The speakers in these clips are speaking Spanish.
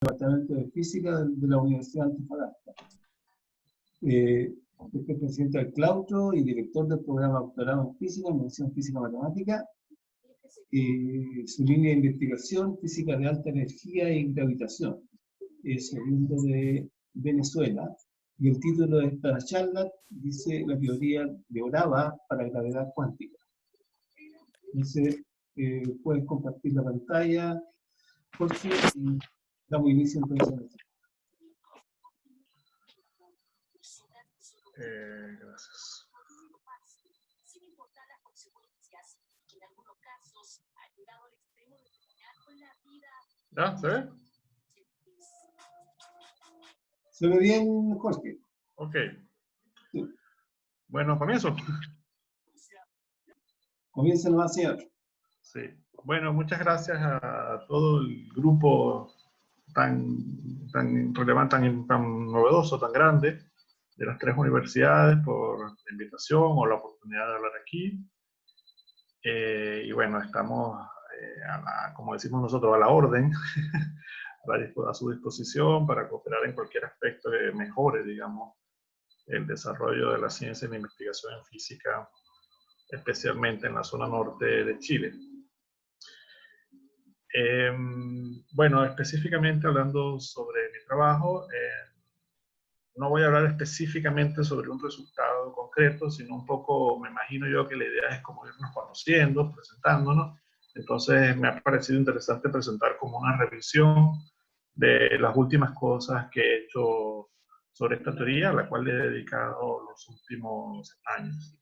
Departamento de Física de la Universidad de Antofagasta. Es presidente del claustro y director del programa doctorado en Física, en Mención Física Matemática. Su línea de investigación, Física de Alta Energía y Gravitación. Es oriundo de Venezuela. Y el título de esta charla dice la teoría de Orava para gravedad cuántica. Dice, pueden compartir la pantalla, Jorge, y damos inicio entonces. Gracias. ¿Ya? ¿Se ve? ¿Se ve bien, Jorge? Ok. Sí. Bueno, comienzo. Comienza nomás, señor. Sí. Bueno, muchas gracias a todo el grupo tan relevante, tan novedoso, tan grande, de las 3 universidades por la invitación o la oportunidad de hablar aquí. Y bueno, estamos, como decimos nosotros, a la orden, a su disposición para cooperar en cualquier aspecto que mejore, digamos, el desarrollo de la ciencia y la investigación en física, especialmente en la zona norte de Chile. Bueno, específicamente hablando sobre mi trabajo, no voy a hablar específicamente sobre un resultado concreto, sino un poco, me imagino yo que la idea es como irnos conociendo, presentándonos. Entonces me ha parecido interesante presentar como una revisión de las últimas cosas que he hecho sobre esta teoría, a la cual le he dedicado los últimos años.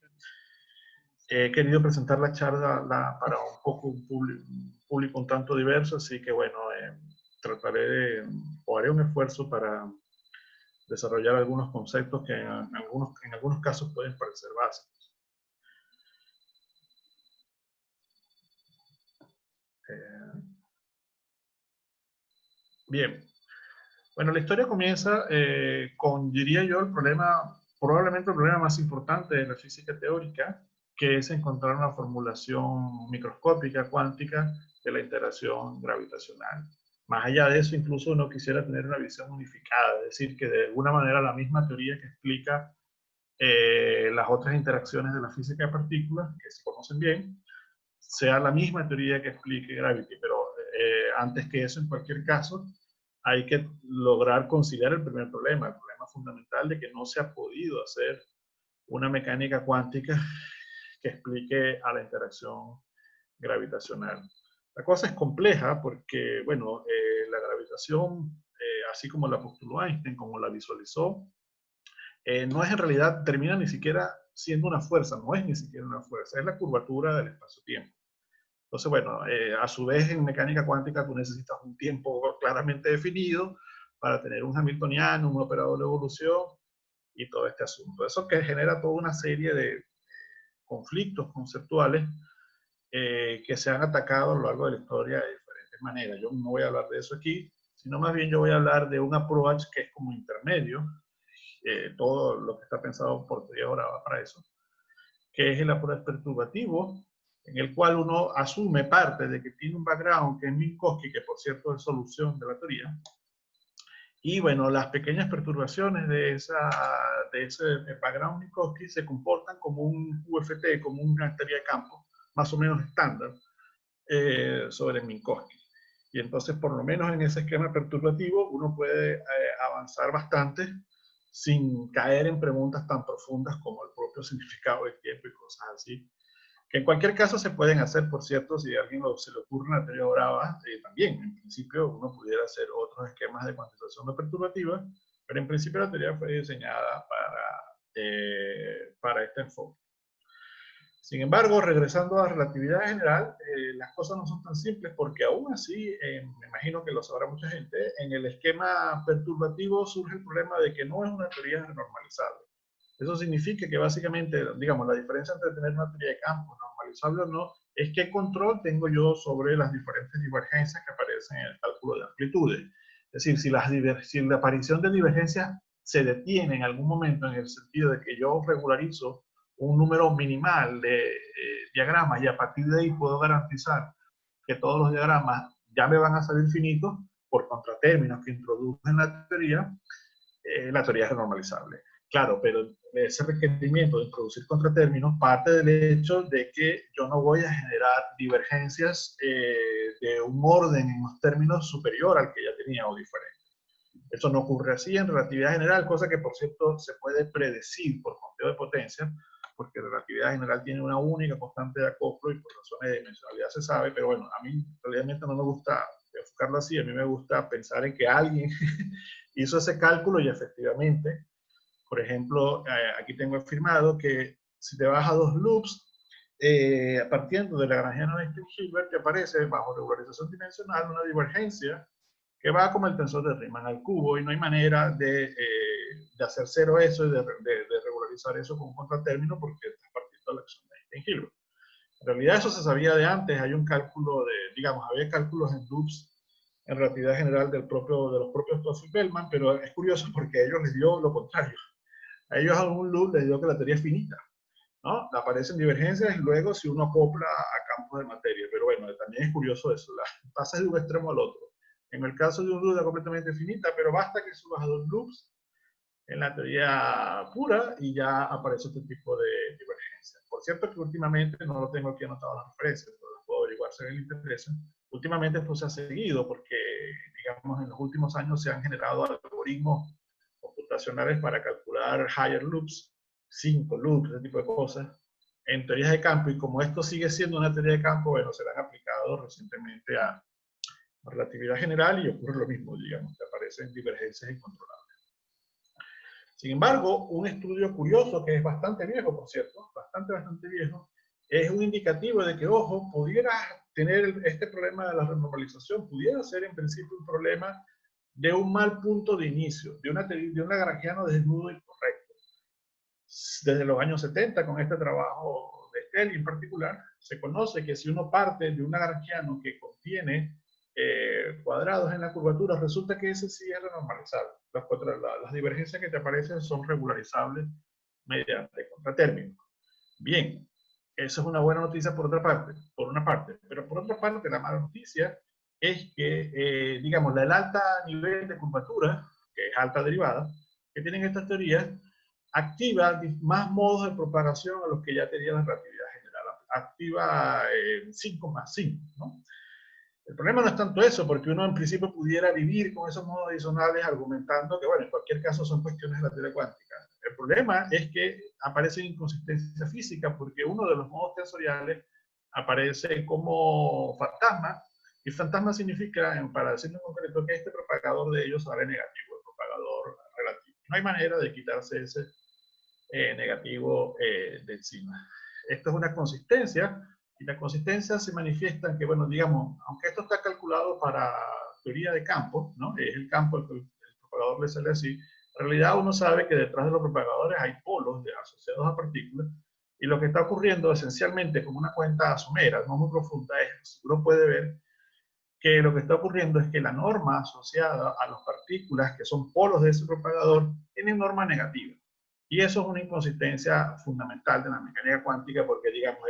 He querido presentar la charla para un poco un público un tanto diverso, así que bueno, trataré o haré un esfuerzo para desarrollar algunos conceptos que en algunos casos pueden parecer básicos. Bien. Bueno, la historia comienza con, diría yo, probablemente el problema más importante de la física teórica, que es encontrar una formulación microscópica cuántica de la interacción gravitacional. Más allá de eso, incluso uno quisiera tener una visión unificada, es decir, que de alguna manera la misma teoría que explica las otras interacciones de la física de partículas, que se conocen bien, sea la misma teoría que explique Gravity, pero antes que eso, en cualquier caso, hay que lograr conciliar el problema fundamental de que no se ha podido hacer una mecánica cuántica que explique a la interacción gravitacional. La cosa es compleja porque, bueno, la gravitación, así como la postuló Einstein, como la visualizó, no es en realidad, termina ni siquiera siendo una fuerza, no es ni siquiera una fuerza, es la curvatura del espacio-tiempo. Entonces, bueno, a su vez en mecánica cuántica tú necesitas un tiempo claramente definido para tener un hamiltoniano, un operador de evolución y todo este asunto. Eso que genera toda una serie de conflictos conceptuales que se han atacado a lo largo de la historia de diferentes maneras. Yo no voy a hablar de eso aquí, sino más bien yo voy a hablar de un approach que es como intermedio, todo lo que está pensado por teoría ahora va para eso, que es el approach perturbativo, en el cual uno asume parte de que tiene un background que es Minkowski, que por cierto es solución de la teoría, y bueno, las pequeñas perturbaciones de ese background Minkowski se comportan como un UFT, como una teoría de campo, más o menos estándar, sobre Minkowski. Y entonces, por lo menos en ese esquema perturbativo, uno puede avanzar bastante sin caer en preguntas tan profundas como el propio significado del tiempo y cosas así, que en cualquier caso se pueden hacer, por cierto, si a alguien se le ocurre una teoría brava, también, en principio, uno pudiera hacer otros esquemas de cuantización no perturbativa, pero en principio la teoría fue diseñada para este enfoque. Sin embargo, regresando a la relatividad general, las cosas no son tan simples porque aún así, me imagino que lo sabrá mucha gente, en el esquema perturbativo surge el problema de que no es una teoría renormalizable. Eso significa que básicamente, digamos, la diferencia entre tener una teoría de campo normalizable o no, es qué control tengo yo sobre las diferentes divergencias que aparecen en el cálculo de amplitudes. Es decir, si la aparición de divergencias se detiene en algún momento en el sentido de que yo regularizo un número minimal de diagramas y a partir de ahí puedo garantizar que todos los diagramas ya me van a salir finitos, por contratérminos que introdujo en la teoría es renormalizable. Claro, pero ese requerimiento de introducir contratérminos parte del hecho de que yo no voy a generar divergencias de un orden en los términos superior al que ya tenía o diferente. Eso no ocurre así en relatividad general, cosa que por cierto se puede predecir por conteo de potencia, porque relatividad general tiene una única constante de acoplo y por razones de dimensionalidad se sabe, pero bueno, a mí realmente no me gusta enfocarlo así, a mí me gusta pensar en que alguien hizo ese cálculo y efectivamente, por ejemplo, aquí tengo afirmado que si te vas a 2 loops, partiendo de la Lagrangiana de Einstein-Hilbert, te aparece bajo regularización dimensional una divergencia que va como el tensor de Riemann al cubo y no hay manera de hacer cero eso y de regularizar eso con un contratérmino porque estás partiendo de la acción de Einstein-Hilbert. En realidad eso se sabía de antes, hay un cálculo digamos, había cálculos en loops en relatividad general de los propios Toffel-Bellman, pero es curioso porque a ellos les dio lo contrario. A ellos a un loop les dio que la teoría es finita, ¿no? Aparecen divergencias y luego si uno acopla a campos de materia, pero bueno, también es curioso eso, pasas de un extremo al otro. En el caso de un loop es completamente finita, pero basta que subas a 2 loops en la teoría pura y ya aparece este tipo de divergencias. Por cierto que últimamente, no lo tengo aquí anotado las referencias, pero las puedo averiguar si les interesa. Últimamente esto se ha seguido porque, digamos, en los últimos años se han generado algoritmos computacionales para calcular higher loops, 5 loops, ese tipo de cosas, en teorías de campo, y como esto sigue siendo una teoría de campo, bueno, se la han aplicado recientemente a relatividad general y ocurre lo mismo, digamos, que aparecen divergencias incontrolables. Sin embargo, un estudio curioso, que es bastante viejo, por cierto, bastante viejo, es un indicativo de que, ojo, pudiera tener este problema de la renormalización, pudiera ser en principio un problema de un mal punto de inicio, de un lagrangiano desnudo incorrecto. Desde los años 70, con este trabajo de Stelly en particular, se conoce que si uno parte de un lagrangiano que contiene cuadrados en la curvatura, resulta que ese sí es renormalizable. Las divergencias que te aparecen son regularizables mediante contratérminos. Bien, eso es una buena noticia por una parte, pero por otra parte la mala noticia es que, digamos, el alta nivel de curvatura, que es alta derivada, que tienen estas teorías, activa más modos de propagación a los que ya tenía la relatividad general. Activa 5 más 5, ¿no? El problema no es tanto eso, porque uno en principio pudiera vivir con esos modos adicionales argumentando que, bueno, en cualquier caso son cuestiones de la teoría cuántica. El problema es que aparece inconsistencia física porque uno de los modos tensoriales aparece como fantasma, y fantasma significa, para decirlo en concreto, que este propagador de ellos sale negativo, el propagador relativo. No hay manera de quitarse ese negativo de encima. Esto es una consistencia, y la consistencia se manifiesta en que, bueno, digamos, aunque esto está calculado para teoría de campo, ¿no? Es el campo, el propagador le sale así, en realidad uno sabe que detrás de los propagadores hay polos asociados a partículas, y lo que está ocurriendo esencialmente como una cuenta somera, no muy profunda, es, uno puede ver que lo que está ocurriendo es que la norma asociada a las partículas que son polos de ese propagador tiene norma negativa. Y eso es una inconsistencia fundamental de la mecánica cuántica porque, digamos,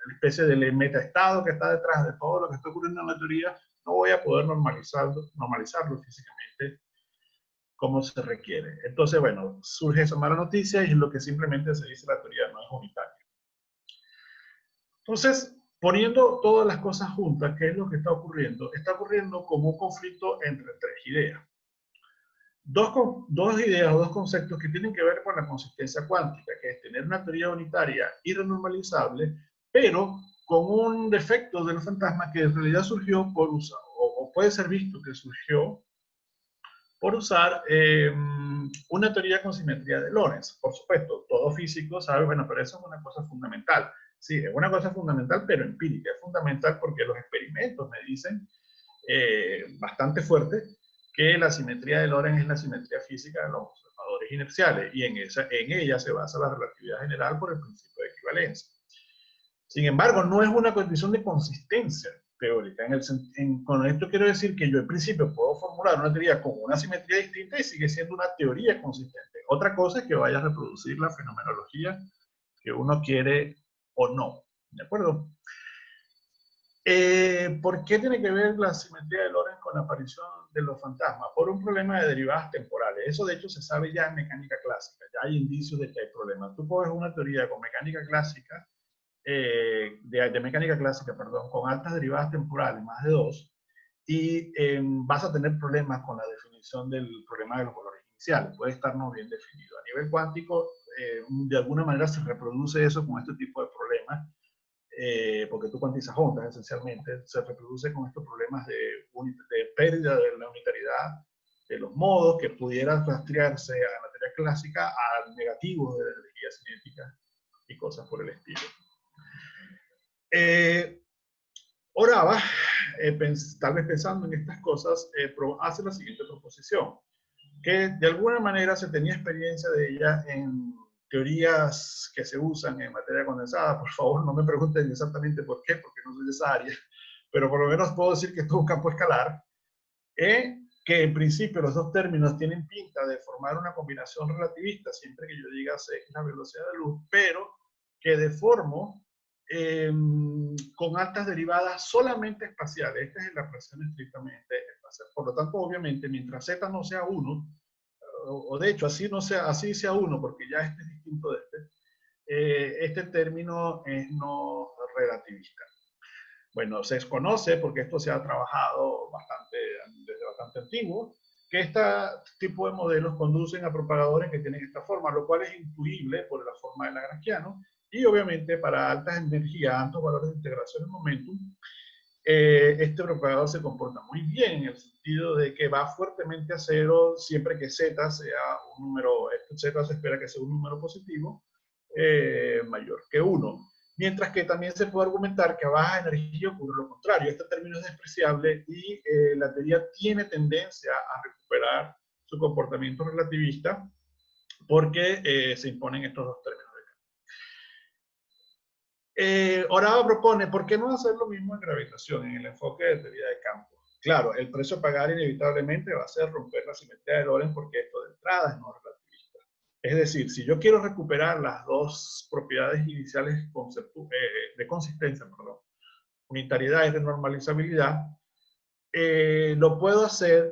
la especie de metaestado que está detrás de todo lo que está ocurriendo en la teoría, no voy a poder normalizarlo físicamente como se requiere. Entonces, bueno, surge esa mala noticia y es lo que simplemente se dice la teoría no es unitaria. Entonces, poniendo todas las cosas juntas, ¿qué es lo que está ocurriendo? Está ocurriendo como un conflicto entre 3 ideas. Dos ideas o dos conceptos que tienen que ver con la consistencia cuántica, que es tener una teoría unitaria y renormalizable, pero con un defecto del fantasma que en realidad surgió por usar, o puede ser visto que surgió por usar una teoría con simetría de Lorentz. Por supuesto, todo físico sabe, bueno, pero eso es una cosa fundamental. Sí, es una cosa fundamental, pero empírica. Es fundamental porque los experimentos me dicen bastante fuerte que la simetría de Lorentz es la simetría física de los observadores inerciales y en ella se basa la relatividad general por el principio de equivalencia. Sin embargo, no es una condición de consistencia teórica. Con esto quiero decir que yo en principio puedo formular una teoría con una simetría distinta y sigue siendo una teoría consistente. Otra cosa es que vaya a reproducir la fenomenología que uno quiere o no. ¿De acuerdo? ¿Por qué tiene que ver la simetría de Lorentz con la aparición de los fantasmas? Por un problema de derivadas temporales. Eso de hecho se sabe ya en mecánica clásica. Ya hay indicios de que hay problemas. Tú coges una teoría con mecánica clásica, de mecánica clásica, perdón, con altas derivadas temporales, más de 2, y vas a tener problemas con la definición del problema de los valores iniciales. Puede estar no bien definido. A nivel cuántico, de alguna manera se reproduce eso con este tipo de problemas, porque tú cuantizas ondas esencialmente, se reproduce con estos problemas de pérdida de la unitariedad de los modos que pudieran rastrearse a la teoría clásica a negativos de la energía cinética y cosas por el estilo. Orava, tal vez pensando en estas cosas, hace la siguiente proposición, que de alguna manera se tenía experiencia de ella en teorías que se usan en materia condensada. Por favor, no me pregunten exactamente por qué, porque no soy de esa área, pero por lo menos puedo decir que esto es un campo escalar, que en principio los dos términos tienen pinta de formar una combinación relativista, siempre que yo diga c es la velocidad de luz, pero que deformo con altas derivadas solamente espaciales. Esta es la expresión estrictamente espacial. Por lo tanto, obviamente, mientras z no sea 1, o de hecho así, no sea, así sea 1, porque ya este es distinto de este término es no relativista. Bueno, se desconoce, porque esto se ha trabajado desde bastante antiguo, que este tipo de modelos conducen a propagadores que tienen esta forma, lo cual es intuible por la forma de Lagrangiano, y obviamente para altas energías, altos valores de integración en momentum, este propagador se comporta muy bien en el sentido de que va fuertemente a cero siempre que z sea un número, z se espera que sea un número positivo mayor que 1. Mientras que también se puede argumentar que a baja energía ocurre lo contrario. Este término es despreciable y la teoría tiene tendencia a recuperar su comportamiento relativista porque se imponen estos dos términos. Orava propone, ¿por qué no hacer lo mismo en gravitación, en el enfoque de teoría de campo? Claro, el precio a pagar inevitablemente va a ser romper la simetría de Lorentz, porque esto de entrada es no relativista. Es decir, si yo quiero recuperar las dos propiedades iniciales de consistencia, unitariedad y renormalizabilidad, lo puedo hacer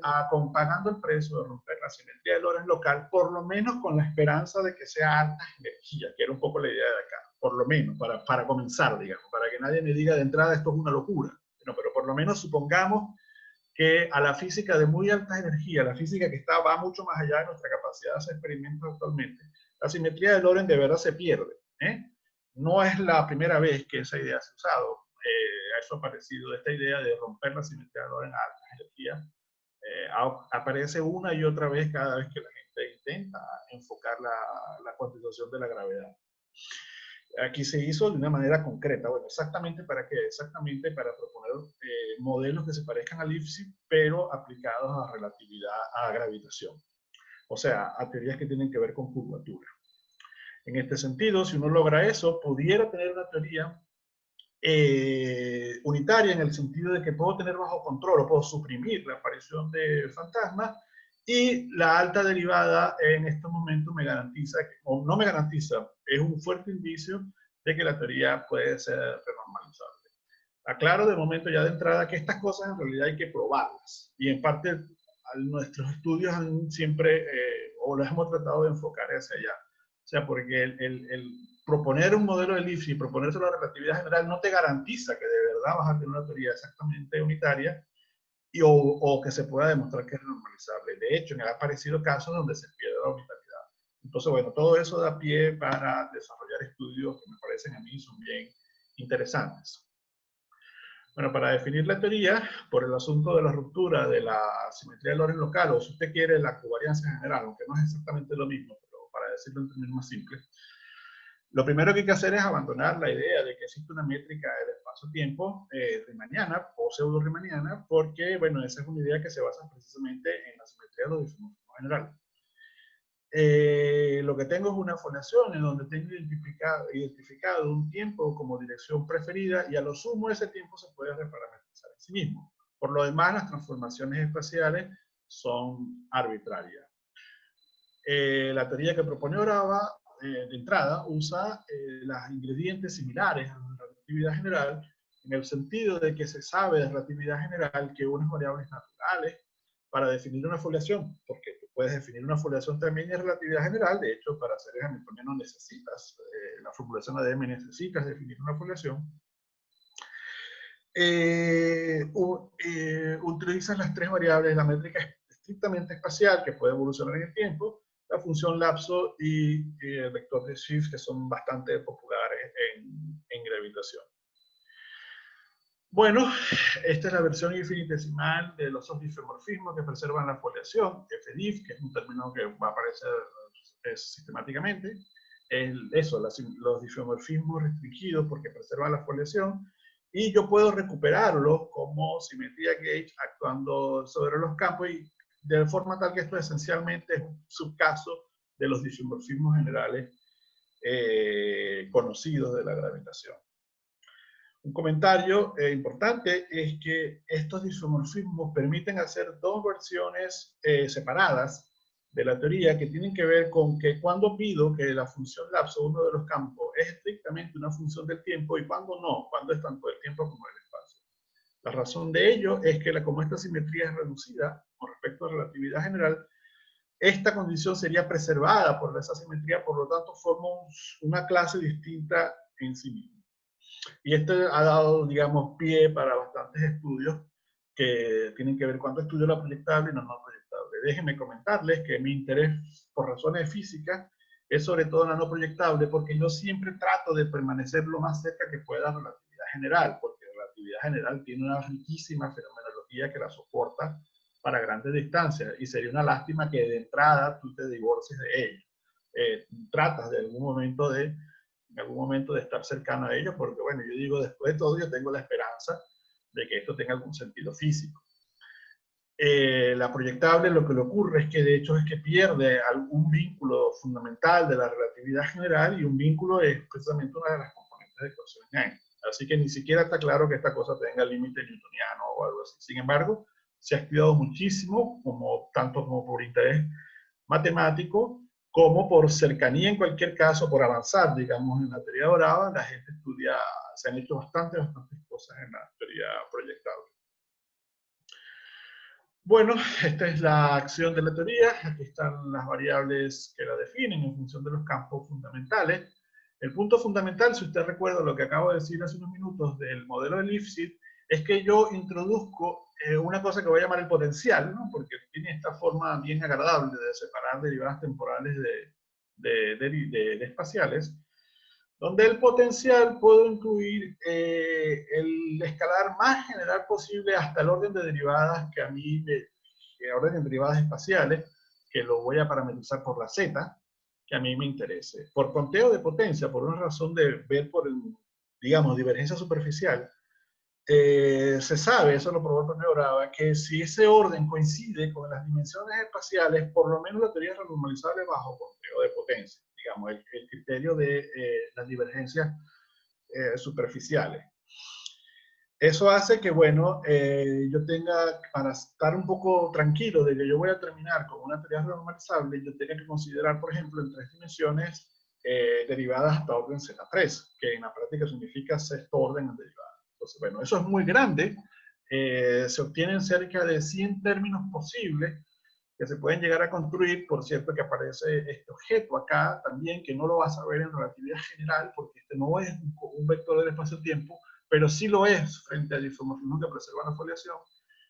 pagando el precio de romper la simetría de Lorentz local, por lo menos con la esperanza de que sea alta energía, que era un poco la idea de acá, por lo menos, para comenzar, digamos, para que nadie me diga de entrada esto es una locura. No, pero por lo menos supongamos que a la física de muy alta energía, la física que va mucho más allá de nuestra capacidad de hacer experimentos actualmente, la simetría de Lorentz de verdad se pierde. No es la primera vez que esa idea se ha usado. Eso ha aparecido, esta idea de romper la simetría de Lorentz a altas energías, aparece una y otra vez cada vez que la gente intenta enfocar la cuantización de la gravedad. Aquí se hizo de una manera concreta. Bueno, ¿exactamente para qué? Exactamente para proponer modelos que se parezcan a Lipschitz, pero aplicados a relatividad, a gravitación. O sea, a teorías que tienen que ver con curvatura. En este sentido, si uno logra eso, pudiera tener una teoría unitaria, en el sentido de que puedo tener bajo control o puedo suprimir la aparición de fantasmas, y la alta derivada en estos momentos me garantiza, o no me garantiza, es un fuerte indicio de que la teoría puede ser renormalizable. Aclaro de momento ya de entrada que estas cosas en realidad hay que probarlas, y en parte nuestros estudios han siempre, o los hemos tratado de enfocar hacia allá. O sea, porque el proponer un modelo de Lipschitz y proponerse la relatividad general no te garantiza que de verdad vas a tener una teoría exactamente unitaria o que se pueda demostrar que es normalizable. De hecho, me han aparecido casos donde se pierde la unitariedad. Entonces, bueno, todo eso da pie para desarrollar estudios que me parecen a mí son bien interesantes. Bueno, para definir la teoría, por el asunto de la ruptura de la simetría de Lorentz local, o si usted quiere, la covariancia general, aunque no es exactamente lo mismo, pero para decirlo en términos más simples, lo primero que hay que hacer es abandonar la idea de que existe una métrica del espacio-tiempo riemanniana o pseudo-riemanniana, porque, bueno, esa es una idea que se basa precisamente en la simetría de los isomorfismos generales. Lo que tengo es una foliación en donde tengo identificado un tiempo como dirección preferida, y a lo sumo ese tiempo se puede reparametrizar en sí mismo. Por lo demás, las transformaciones espaciales son arbitrarias. La teoría que propone Orava de entrada usa los ingredientes similares a la relatividad general, en el sentido de que se sabe de relatividad general que unas variables naturales para definir una foliación, porque tú puedes definir una foliación también en relatividad general. De hecho, para hacer el Hamiltoniano necesitas, la formulación ADM necesitas definir una foliación. Utilizas las tres variables, la métrica estrictamente espacial, que puede evolucionar en el tiempo, la función lapso y el vector de Schiff, que son bastante populares en gravitación. Bueno, esta es la versión infinitesimal de los diffeomorfismos que preservan la foliación, FDIF, que es un término que va a aparecer sistemáticamente. Los diffeomorfismos restringidos porque preservan la foliación, y yo puedo recuperarlos como simetría gauge actuando sobre los campos, y de forma tal que esto esencialmente es un subcaso de los diffeomorfismos generales conocidos de la gravitación. Un comentario importante es que estos disomorfismos permiten hacer dos versiones separadas de la teoría, que tienen que ver con que cuando pido que la función lapso, uno de los campos, es estrictamente una función del tiempo, y cuando no, cuando es tanto el tiempo como el espacio. La razón de ello es que como esta simetría es reducida con respecto a relatividad general, esta condición sería preservada por esa simetría, por lo tanto forma una clase distinta en sí misma. Y esto ha dado, digamos, pie para bastantes estudios que tienen que ver cuánto estudio la proyectable y no proyectable. Déjenme comentarles que mi interés por razones de física es sobre todo en la no proyectable, porque yo siempre trato de permanecer lo más cerca que pueda a relatividad general, porque la relatividad general tiene una riquísima fenomenología que la soporta para grandes distancias, y sería una lástima que de entrada tú te divorcies de ella. Tratas de en algún momento de estar cercano a ellos, porque bueno, yo digo, después de todo yo tengo la esperanza de que esto tenga algún sentido físico. La proyectable, lo que le ocurre es que de hecho es que pierde algún vínculo fundamental de la relatividad general, y un vínculo es precisamente una de las componentes de ecuación Einstein. Así que ni siquiera está claro que esta cosa tenga límite newtoniano o algo así. Sin embargo, se ha estudiado muchísimo, tanto como por interés matemático, como por cercanía en cualquier caso, por avanzar, digamos, en la teoría dorada. La gente estudia, se han hecho bastantes cosas en la teoría proyectable. Bueno, esta es la acción de la teoría. Aquí están las variables que la definen en función de los campos fundamentales. El punto fundamental, si usted recuerda lo que acabo de decir hace unos minutos del modelo de Lipschitz, es que yo introduzco una cosa que voy a llamar el potencial, ¿no? Porque tiene esta forma bien agradable de separar derivadas temporales de espaciales, donde el potencial puedo incluir el escalar más general posible hasta el orden de derivadas que a mí, orden de derivadas espaciales, que lo voy a parametrizar por la z, que a mí me interese. Por conteo de potencia, por una razón de ver por, digamos, divergencia superficial, se sabe, eso lo probó el profesor Brava, que si ese orden coincide con las dimensiones espaciales, por lo menos la teoría es renormalizable bajo conteo de potencia, digamos, el criterio de las divergencias superficiales. Eso hace que, bueno, yo tenga, para estar un poco tranquilo de que yo voy a terminar con una teoría renormalizable, yo tenga que considerar, por ejemplo, en 3 dimensiones derivadas hasta orden Z3, que en la práctica significa sexto orden en derivadas. Entonces, bueno, eso es muy grande. Se obtienen cerca de 100 términos posibles que se pueden llegar a construir. Por cierto, que aparece este objeto acá también, que no lo vas a ver en relatividad general, porque este no es un vector del espacio-tiempo, pero sí lo es frente al isomorfismo que preserva la foliación.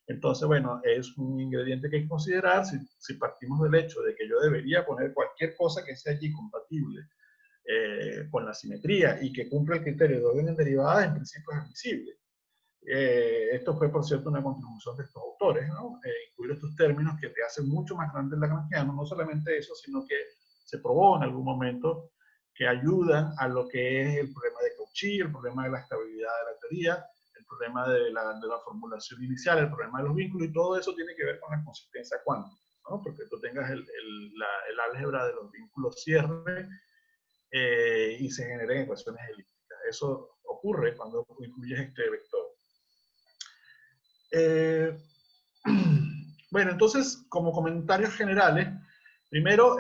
Entonces, bueno, es un ingrediente que hay que considerar si partimos del hecho de que yo debería poner cualquier cosa que sea allí compatible con la simetría y que cumpla el criterio de orden en derivadas, en principio es admisible. Esto fue, por cierto, una contribución de estos autores, ¿no? Incluir estos términos que te hacen mucho más grande el lagrangiano. No solamente eso, sino que se probó en algún momento que ayudan a lo que es el problema de Cauchy, el problema de la estabilidad de la teoría, el problema de la formulación inicial, el problema de los vínculos, y todo eso tiene que ver con la consistencia cuántica, ¿no? Porque tú tengas el álgebra de los vínculos cierre y se generen ecuaciones elípticas. Eso ocurre cuando incluyes este vector. Bueno, entonces, como comentarios generales, Primero,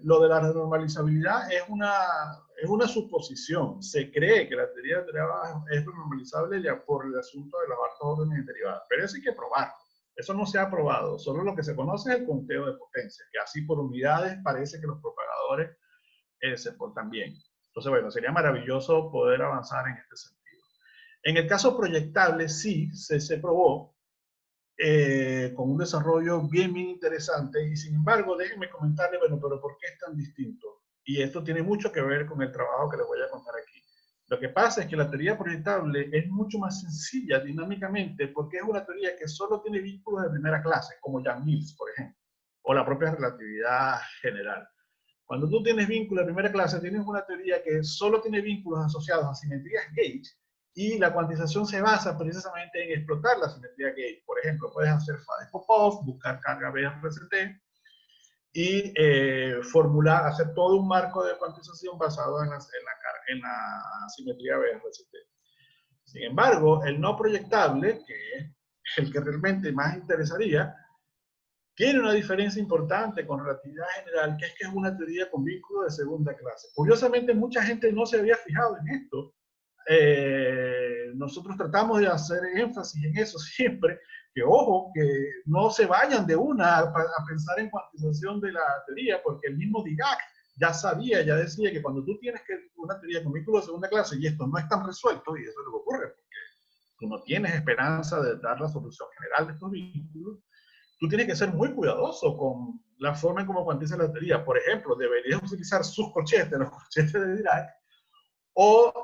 lo de la renormalizabilidad es una suposición. Se cree que la teoría de derivadas es renormalizable ya por el asunto de las altas órdenes derivadas, pero eso hay que probarlo. Eso no se ha probado. Solo lo que se conoce es el conteo de potencia, que así por unidades parece que los propagadores se portan bien. Entonces, bueno, sería maravilloso poder avanzar en este sentido. En el caso proyectable, sí, se probó, con un desarrollo bien interesante, y sin embargo, déjenme comentarles, bueno, pero ¿por qué es tan distinto? Y esto tiene mucho que ver con el trabajo que les voy a contar aquí. Lo que pasa es que la teoría proyectable es mucho más sencilla dinámicamente porque es una teoría que solo tiene vínculos de primera clase, como Yang-Mills, por ejemplo, o la propia relatividad general. Cuando tú tienes vínculos de primera clase, tienes una teoría que solo tiene vínculos asociados a simetrías gauge, y la cuantización se basa precisamente en explotar la simetría gauge. Por ejemplo, puedes hacer FA de Popov, buscar carga BRCT y formular, hacer todo un marco de cuantización basado en la simetría BRCT. Sin embargo, el no proyectable, que es el que realmente más interesaría, tiene una diferencia importante con relatividad general, que es una teoría con vínculo de segunda clase. Curiosamente, mucha gente no se había fijado en esto. Nosotros tratamos de hacer énfasis en eso siempre, que ojo, que no se vayan de una a pensar en cuantización de la teoría, porque el mismo Dirac ya sabía, ya decía que cuando tú tienes una teoría con vínculo de segunda clase y esto no está resuelto, y eso es lo que ocurre, porque tú no tienes esperanza de dar la solución general de estos vínculos, tú tienes que ser muy cuidadoso con la forma en cómo cuantiza la teoría. Por ejemplo, deberías utilizar sus corchetes, los corchetes de Dirac, o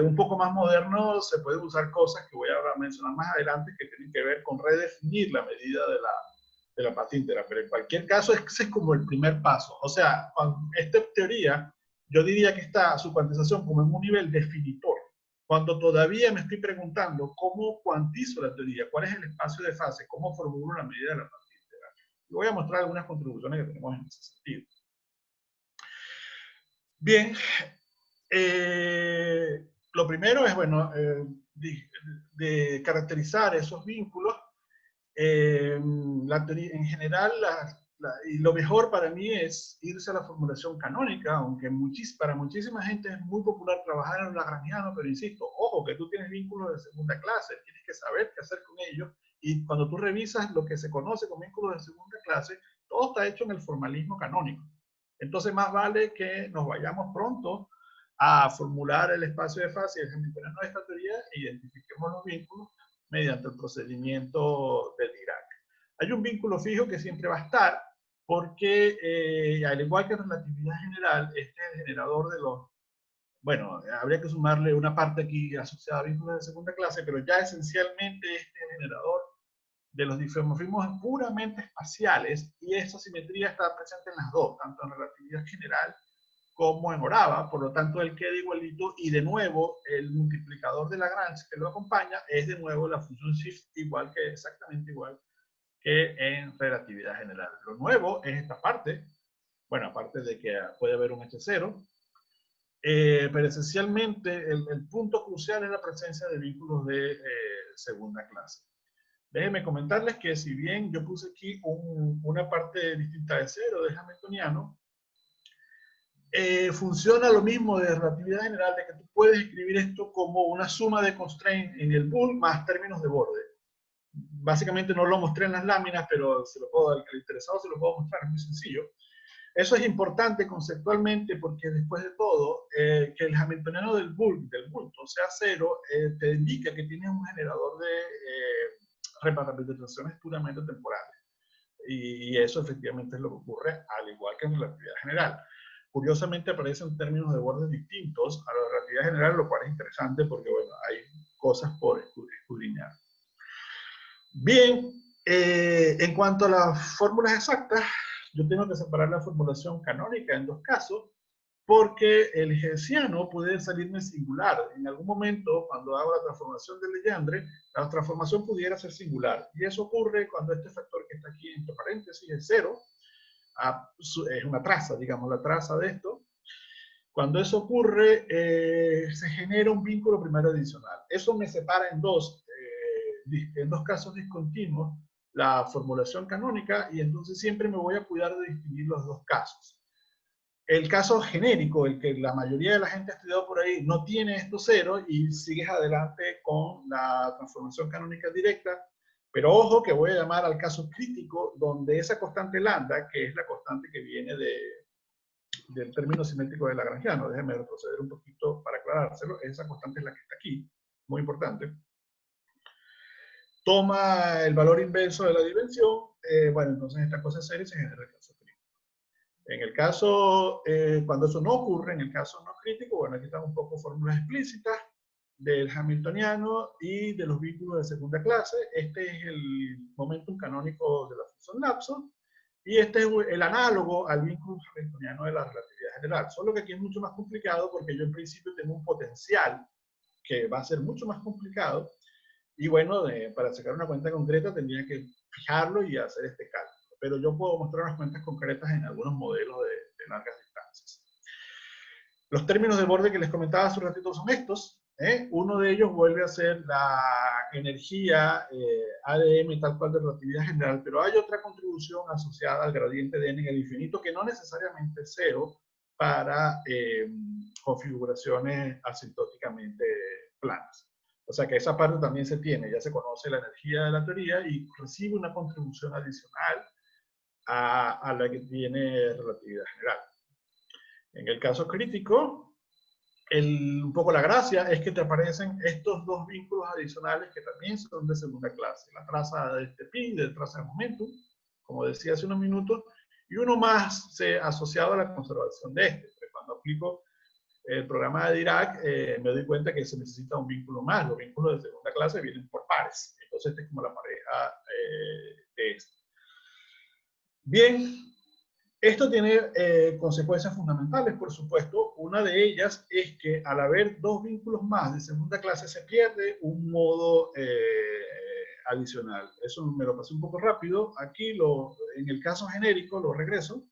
un poco más moderno se pueden usar cosas que voy a mencionar más adelante que tienen que ver con redefinir la medida de la paz íntegra. Pero en cualquier caso, ese es como el primer paso. O sea, esta teoría, yo diría que está su cuantización como en un nivel definitor. Cuando todavía me estoy preguntando cómo cuantizo la teoría, cuál es el espacio de fase, cómo formulo la medida de la paz íntegra. Y voy a mostrar algunas contribuciones que tenemos en ese sentido. Bien, lo primero es, bueno, de caracterizar esos vínculos. La teoría, en general, y lo mejor para mí es irse a la formulación canónica, aunque para muchísima gente es muy popular trabajar en el lagrangiano, pero insisto, ojo, que tú tienes vínculos de segunda clase, tienes que saber qué hacer con ellos, y cuando tú revisas lo que se conoce como vínculos de segunda clase, todo está hecho en el formalismo canónico. Entonces, más vale que nos vayamos pronto a formular el espacio de fase y el hamiltoniano de esta teoría e identifiquemos los vínculos mediante el procedimiento de Dirac. Hay un vínculo fijo que siempre va a estar porque, al igual que en relatividad general, este es el generador de los... Bueno, habría que sumarle una parte aquí asociada a vínculos de segunda clase, pero ya esencialmente este es el generador de los difeomorfismos puramente espaciales, y esa simetría está presente en las dos, tanto en relatividad general como en Orava. Por lo tanto, él queda igualito, y de nuevo el multiplicador de Lagrange que lo acompaña es de nuevo la función shift, exactamente igual que en relatividad general. Lo nuevo es esta parte, bueno, aparte de que puede haber un H0, pero esencialmente el punto crucial es la presencia de vínculos de segunda clase. Déjenme comentarles que si bien yo puse aquí una parte distinta de cero de hamiltoniano, funciona lo mismo de relatividad general, de que tú puedes escribir esto como una suma de constraints en el bool más términos de borde. Básicamente no lo mostré en las láminas, pero al interesado se lo puedo mostrar, es muy sencillo. Eso es importante conceptualmente porque después de todo, que el hamiltoniano del bulto sea cero, te indica que tienes un generador de reparametrizaciones puramente temporales. Y eso efectivamente es lo que ocurre, al igual que en relatividad general. Curiosamente aparecen términos de bordes distintos a la relatividad general, lo cual es interesante porque, bueno, hay cosas por escudriñar. Bien, en cuanto a las fórmulas exactas, yo tengo que separar la formulación canónica en dos casos, porque el hessiano puede salirme singular. En algún momento, cuando hago la transformación de Legendre, la transformación pudiera ser singular. Y eso ocurre cuando este factor que está aquí entre paréntesis es 0, es una traza, digamos, la traza de esto. Cuando eso ocurre, se genera un vínculo primario adicional. Eso me separa en dos casos discontinuos la formulación canónica y entonces siempre me voy a cuidar de distinguir los dos casos. El caso genérico, el que la mayoría de la gente ha estudiado por ahí, no tiene esto cero y sigues adelante con la transformación canónica directa, pero ojo que voy a llamar al caso crítico donde esa constante lambda, que es la constante que viene del término simétrico de Lagrangiano, déjenme retroceder un poquito para aclarárselo, esa constante es la que está aquí, muy importante, toma el valor inverso de la dimensión, bueno, entonces esta cosa es seria y se genera el caso crítico. En el caso, cuando eso no ocurre, en el caso no crítico, bueno, aquí están un poco fórmulas explícitas del hamiltoniano y de los vínculos de segunda clase. Este es el momentum canónico de la función lapso, y este es el análogo al vínculo hamiltoniano de la relatividad general. Solo que aquí es mucho más complicado porque yo en principio tengo un potencial que va a ser mucho más complicado, y bueno, para sacar una cuenta concreta tendría que fijarlo y hacer este cálculo. Pero yo puedo mostrar unas cuentas concretas en algunos modelos de largas distancias. Los términos de borde que les comentaba hace un ratito son estos. Uno de ellos vuelve a ser la energía AdM tal cual de relatividad general, pero hay otra contribución asociada al gradiente de n en el infinito que no necesariamente es cero para configuraciones asintóticamente planas. O sea que esa parte también se tiene, ya se conoce la energía de la teoría y recibe una contribución adicional a la que tiene relatividad general. En el caso crítico, un poco la gracia es que te aparecen estos dos vínculos adicionales que también son de segunda clase. La traza de este pi, de traza de momentum, como decía hace unos minutos, y uno más asociado a la conservación de este. Pero cuando aplico el programa de Dirac, me doy cuenta que se necesita un vínculo más. Los vínculos de segunda clase vienen por pares. Entonces, esta es como la pareja de esto. Bien, esto tiene consecuencias fundamentales, por supuesto. Una de ellas es que al haber dos vínculos más de segunda clase se pierde un modo adicional. Eso me lo pasé un poco rápido. Aquí, en el caso genérico, lo regreso.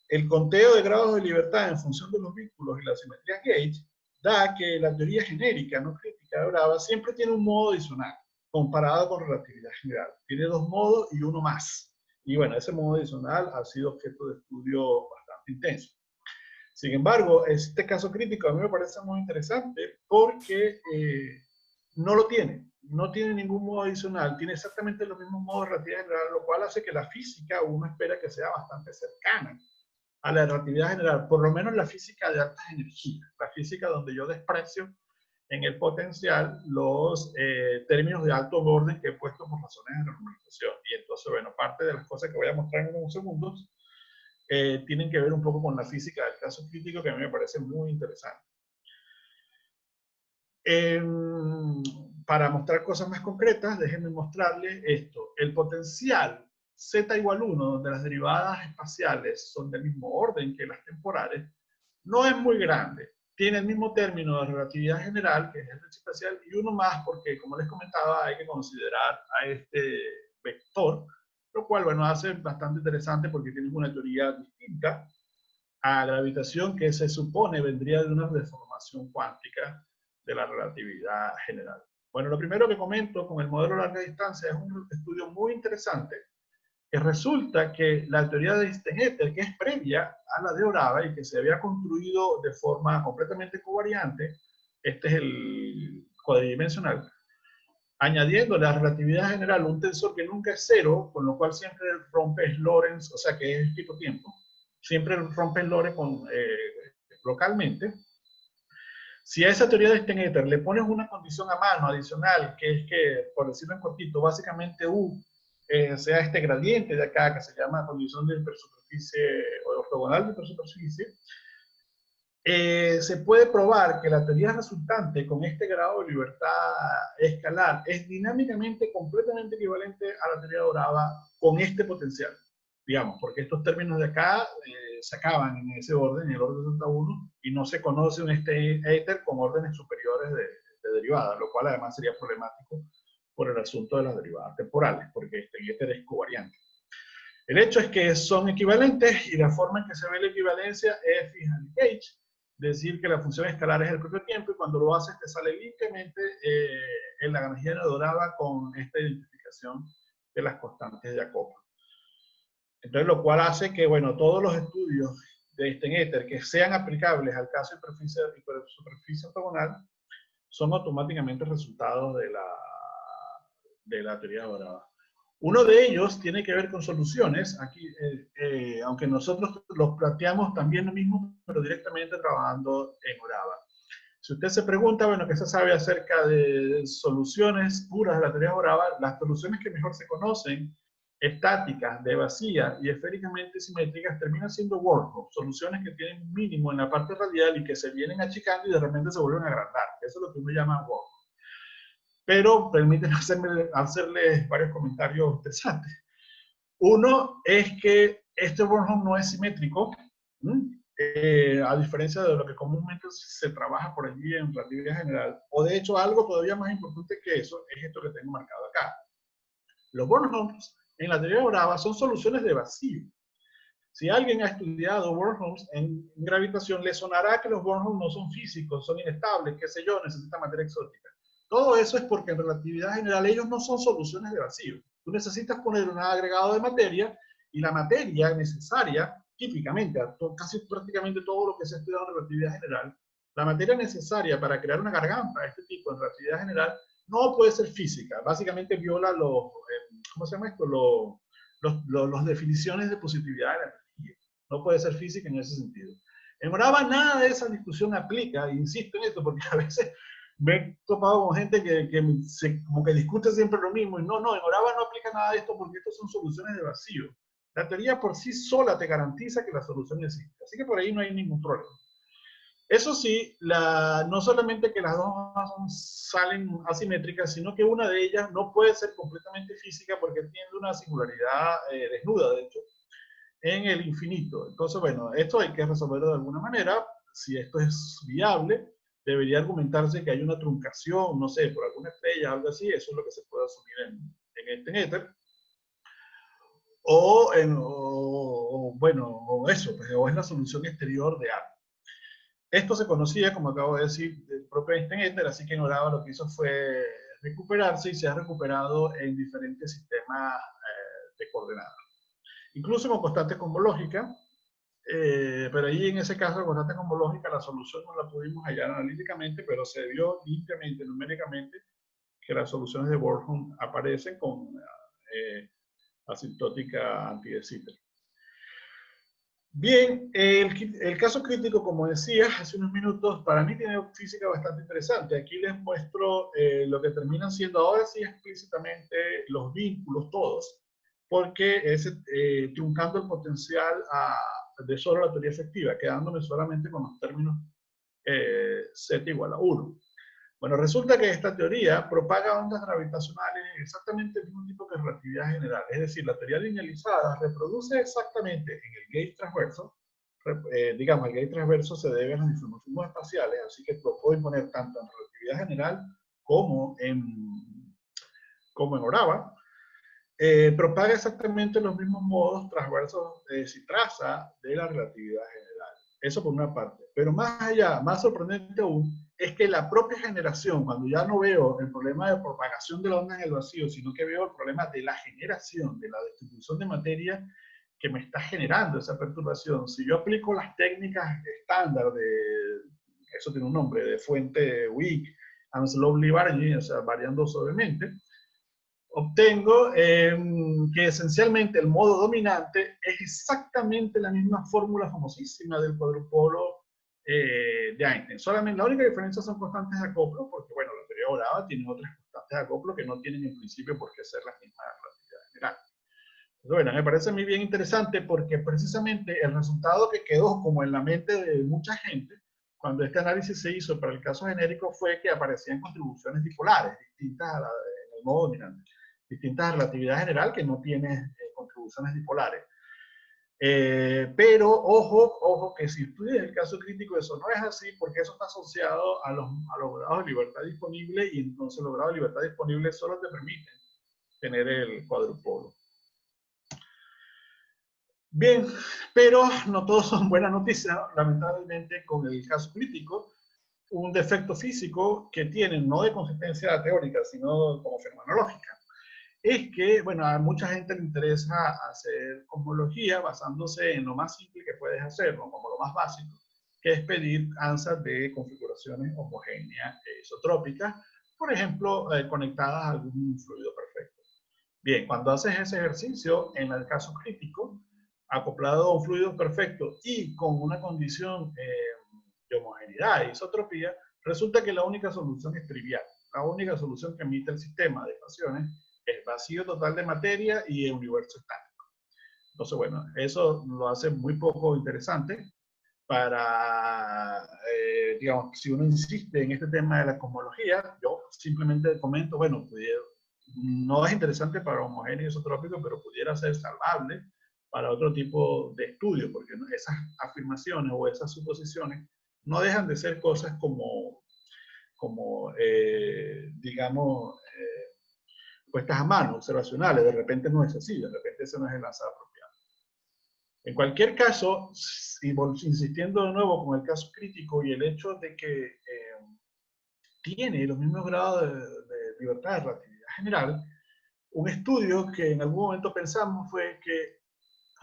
El conteo de grados de libertad en función de los vínculos y la simetría gauge da que la teoría genérica, no crítica de Brava, siempre tiene un modo adicional comparado con relatividad general. Tiene dos modos y uno más. Y bueno, ese modo adicional ha sido objeto de estudio bastante intenso. Sin embargo, este caso crítico a mí me parece muy interesante porque no lo tiene. No tiene ningún modo adicional. Tiene exactamente los mismos modos de relatividad general, lo cual hace que la física uno espera que sea bastante cercana a la relatividad general, por lo menos la física de altas energías, la física donde yo desprecio en el potencial los términos de alto orden que he puesto por razones de normalización. Y entonces, bueno, parte de las cosas que voy a mostrar en unos segundos tienen que ver un poco con la física del caso crítico, que a mí me parece muy interesante. Para mostrar cosas más concretas, déjenme mostrarles esto. El potencial z igual 1, donde las derivadas espaciales son del mismo orden que las temporales, no es muy grande. Tiene el mismo término de relatividad general, que es el espacial, y uno más porque, como les comentaba, hay que considerar a este vector, lo cual, bueno, hace bastante interesante porque tiene una teoría distinta a gravitación que se supone vendría de una deformación cuántica de la relatividad general. Bueno, lo primero que comento con el modelo de larga distancia es un estudio muy interesante que resulta que la teoría de Einstein-Etter, que es previa a la de Orava y que se había construido de forma completamente covariante, este es el cuadridimensional, añadiendo la relatividad general un tensor que nunca es cero, con lo cual siempre rompe Lorentz, o sea que es tipo tiempo, siempre rompe Lorentz localmente. Si a esa teoría de Einstein-Etter le pones una condición a mano adicional, que es que, por decirlo en cortito, básicamente U sea este gradiente de acá, que se llama condición de hipersuperficie o ortogonal de hipersuperficie, se puede probar que la teoría resultante con este grado de libertad escalar es dinámicamente completamente equivalente a la teoría de Orava con este potencial, digamos, porque estos términos de acá se acaban en ese orden, en el orden de Z1, y no se conoce un Einstein-Etter con órdenes superiores de derivada, lo cual además sería problemático por el asunto de las derivadas temporales, porque Einstein-Etter es covariante. El hecho es que son equivalentes y la forma en que se ve la equivalencia es fija en Gauge, decir que la función escalar es el propio tiempo, y cuando lo haces te sale limpiamente en la Lagrangiana dorada con esta identificación de las constantes de acoplo. Entonces, lo cual hace que, bueno, todos los estudios de Steiner que sean aplicables al caso de superficie ortogonal son automáticamente resultados de la teoría de Orava. Uno de ellos tiene que ver con soluciones, aquí, aunque nosotros los planteamos también lo mismo, pero directamente trabajando en Orava. Si usted se pregunta, bueno, ¿qué se sabe acerca de soluciones puras de la teoría de Orava? Las soluciones que mejor se conocen, estáticas, de vacía y esféricamente simétricas, terminan siendo wormholes, soluciones que tienen un mínimo en la parte radial y que se vienen achicando y de repente se vuelven a agrandar. Eso es lo que uno llama wormhole. Pero permítanme hacerles varios comentarios interesantes. Uno es que este wormhole no es simétrico, a diferencia de lo que comúnmente se trabaja por allí en relatividad general, o de hecho algo todavía más importante que eso es esto que tengo marcado acá. Los wormholes en la teoría de Orava son soluciones de vacío. Si alguien ha estudiado wormholes en gravitación, le sonará que los wormholes no son físicos, son inestables, qué sé yo, necesitan materia exótica. Todo eso es porque en relatividad general ellos no son soluciones de vacío. Tú necesitas poner un agregado de materia y la materia necesaria, típicamente, casi prácticamente todo lo que se ha estudiado en relatividad general, la materia necesaria para crear una garganta de este tipo en relatividad general no puede ser física. Básicamente viola los, ¿cómo se llama esto? Las definiciones de positividad de la energía. No puede ser física en ese sentido. En Orava nada de esa discusión aplica, insisto en esto, porque a veces me he topado con gente como que discute siempre lo mismo, y no, en Orava no aplica nada de esto porque estas son soluciones de vacío. La teoría por sí sola te garantiza que la solución existe, así que por ahí no hay ningún problema. Eso sí, no solamente que las dos salen asimétricas, sino que una de ellas no puede ser completamente física porque tiene una singularidad desnuda, de hecho, en el infinito. Entonces, bueno, esto hay que resolverlo de alguna manera. Si esto es viable, debería argumentarse que hay una truncación, no sé, por alguna estrella, algo así. Eso es lo que se puede asumir en este éter. O es la solución exterior de algo. Esto se conocía, como acabo de decir, del propio Einstein, así que en Orava lo que hizo fue recuperarse y se ha recuperado en diferentes sistemas de coordenadas. Incluso con constante cosmológica, pero ahí en ese caso de constante cosmológica la solución no la pudimos hallar analíticamente, pero se vio limpiamente, numéricamente, que las soluciones de Bornholm aparecen con asintótica anti de Sitter. Bien, el caso crítico, como decía hace unos minutos, para mí tiene física bastante interesante. Aquí les muestro lo que terminan siendo ahora sí explícitamente los vínculos todos, porque es truncando el potencial de solo la teoría efectiva, quedándome solamente con los términos Z igual a 1. Bueno, resulta que esta teoría propaga ondas gravitacionales exactamente el mismo tipo que relatividad general. Es decir, la teoría linealizada reproduce exactamente en el gauge transverso, digamos, el gauge transverso se debe a los isomorfismos espaciales, así que lo puedo poner tanto en relatividad general como en Orava. Propaga exactamente los mismos modos transversos si traza de la relatividad general. Eso por una parte. Pero más allá, más sorprendente aún, es que la propia generación, cuando ya no veo el problema de propagación de la onda en el vacío, sino que veo el problema de la generación, de la distribución de materia que me está generando esa perturbación. Si yo aplico las técnicas estándar eso tiene un nombre, de fuente Wick and slowly varying, o sea, variando suavemente, obtengo que esencialmente el modo dominante es exactamente la misma fórmula famosísima del cuadrupolo de Einstein. Solamente la única diferencia son constantes de acoplo, porque bueno, la teoría Orava tiene otras constantes de acoplo que no tienen en principio por qué ser las mismas de la relatividad general. Pero bueno, me parece a mí bien interesante porque precisamente el resultado que quedó como en la mente de mucha gente cuando este análisis se hizo para el caso genérico fue que aparecían contribuciones dipolares distintas en el modo dominante, distintas a la relatividad general que no tiene contribuciones dipolares. Pero ojo que si estudias el caso crítico eso no es así porque eso está asociado a los grados de libertad disponible y entonces los grados de libertad disponible solo te permiten tener el cuadrupolo. Bien, pero no todos son buenas noticias, lamentablemente con el caso crítico, un defecto físico que tiene no de consistencia teórica, sino como fenomenológica. es que, bueno, a mucha gente le interesa hacer cosmología basándose en lo más simple que puedes hacer, ¿no? Como lo más básico, que es pedir ansas de configuraciones homogéneas e isotrópicas, por ejemplo, conectadas a algún fluido perfecto. Bien, cuando haces ese ejercicio, en el caso crítico, acoplado a un fluido perfecto y con una condición de homogeneidad e isotropía, resulta que la única solución es trivial. La única solución que emite el sistema de ecuaciones es vacío total de materia y el universo estático. Entonces, bueno, eso lo hace muy poco interesante para, digamos, si uno insiste en este tema de la cosmología, yo simplemente comento, bueno, no es interesante para homogéneo isotrópico, pero pudiera ser salvable para otro tipo de estudio, porque esas afirmaciones o esas suposiciones no dejan de ser cosas como digamos, puestas a mano, observacionales. De repente no es así, de repente ese no es el ansar apropiado. En cualquier caso, insistiendo de nuevo con el caso crítico y el hecho de que tiene los mismos grados de libertad de relatividad general, un estudio que en algún momento pensamos fue que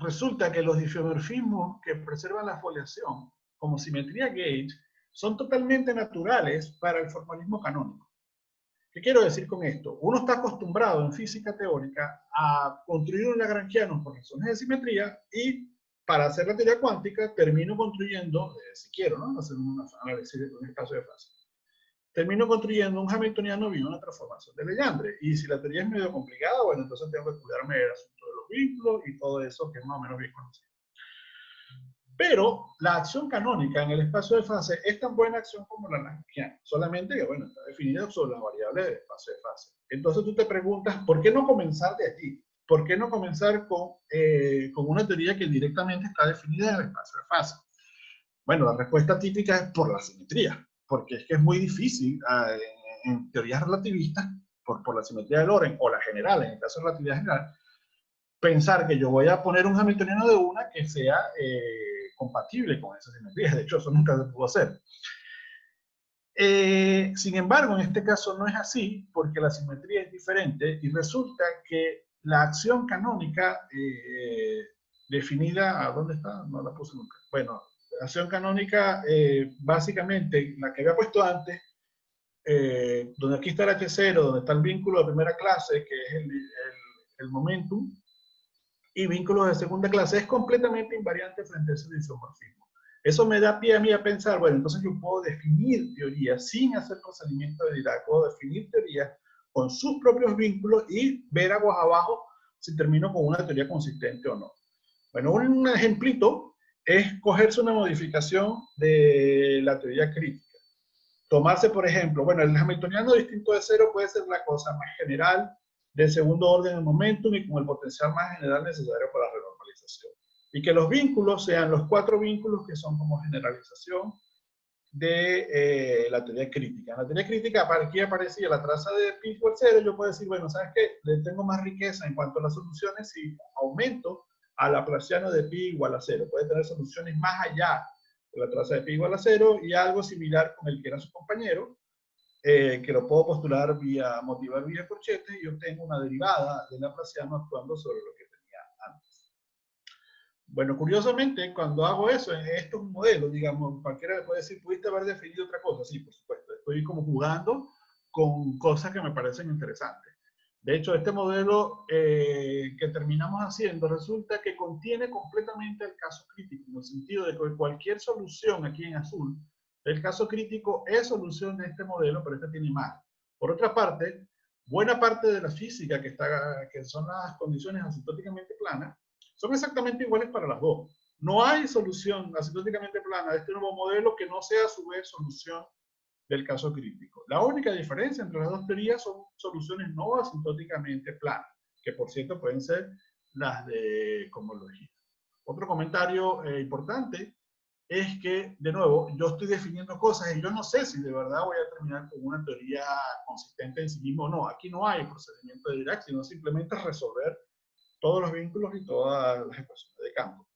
resulta que los difeomorfismos que preservan la foliación, como simetría gauge, son totalmente naturales para el formalismo canónico. ¿Qué quiero decir con esto? Uno está acostumbrado en física teórica a construir un lagrangiano por razones de simetría y para hacer la teoría cuántica termino construyendo, si quiero, ¿no? Hacer un análisis en el caso de fase. Termino construyendo un hamiltoniano vía una transformación de Legendre. Y si la teoría es medio complicada, bueno, entonces tengo que estudiarme el asunto de los vínculos y todo eso que es más o menos bien conocido. Pero la acción canónica en el espacio de fase es tan buena acción como la lagrangiana, solamente que, bueno, está definida sobre las variables del espacio de fase. Entonces tú te preguntas, ¿por qué no comenzar de allí? ¿Por qué no comenzar con una teoría que directamente está definida en el espacio de fase? Bueno, la respuesta típica es por la simetría, porque es que es muy difícil en teorías relativistas, por la simetría de Lorentz o la general, en el caso de relatividad general, pensar que yo voy a poner un hamiltoniano de una que sea compatible con esa simetría. De hecho, eso nunca se pudo hacer. Sin embargo, en este caso no es así, porque la simetría es diferente y resulta que la acción canónica definida, ¿a dónde está? No la puse nunca. Bueno, la acción canónica, básicamente, la que había puesto antes, donde aquí está el H0, donde está el vínculo de primera clase, que es el momentum, y vínculos de segunda clase, es completamente invariante frente a ese isomorfismo. Eso me da pie a mí a pensar, bueno, entonces yo puedo definir teorías sin hacer procedimiento de Dirac, puedo definir teorías con sus propios vínculos y ver aguas abajo si termino con una teoría consistente o no. Bueno, un ejemplito es cogerse una modificación de la teoría crítica. Tomarse, por ejemplo, bueno, el hamiltoniano distinto de cero puede ser la cosa más general de segundo orden de momentum y con el potencial más general necesario para la renormalización. Y que los vínculos sean los 4 vínculos que son como generalización de la teoría crítica. En la teoría crítica, aquí aparecía la traza de pi igual 0, yo puedo decir, bueno, ¿sabes qué? Le tengo más riqueza en cuanto a las soluciones si aumento al laplaciano de pi igual a 0. Puede tener soluciones más allá de la traza de pi igual a 0 y algo similar con el que era su compañero, que lo puedo postular vía motivar vía corchete y obtengo una derivada del laplaciano actuando sobre lo que tenía antes. Bueno, curiosamente, cuando hago eso, esto es un modelo, digamos, cualquiera le puede decir, pudiste haber definido otra cosa. Sí, por supuesto, estoy como jugando con cosas que me parecen interesantes. De hecho, este modelo que terminamos haciendo resulta que contiene completamente el caso crítico, en el sentido de que cualquier solución aquí en azul, el caso crítico es solución de este modelo, pero este tiene más. Por otra parte, buena parte de la física que son las condiciones asintóticamente planas, son exactamente iguales para las dos. No hay solución asintóticamente plana de este nuevo modelo que no sea a su vez solución del caso crítico. La única diferencia entre las dos teorías son soluciones no asintóticamente planas, que por cierto pueden ser las de cosmología. Otro comentario importante es que, de nuevo, yo estoy definiendo cosas y yo no sé si de verdad voy a terminar con una teoría consistente en sí mismo o no. Aquí no hay procedimiento de Dirac, sino simplemente resolver todos los vínculos y todas las ecuaciones de campo.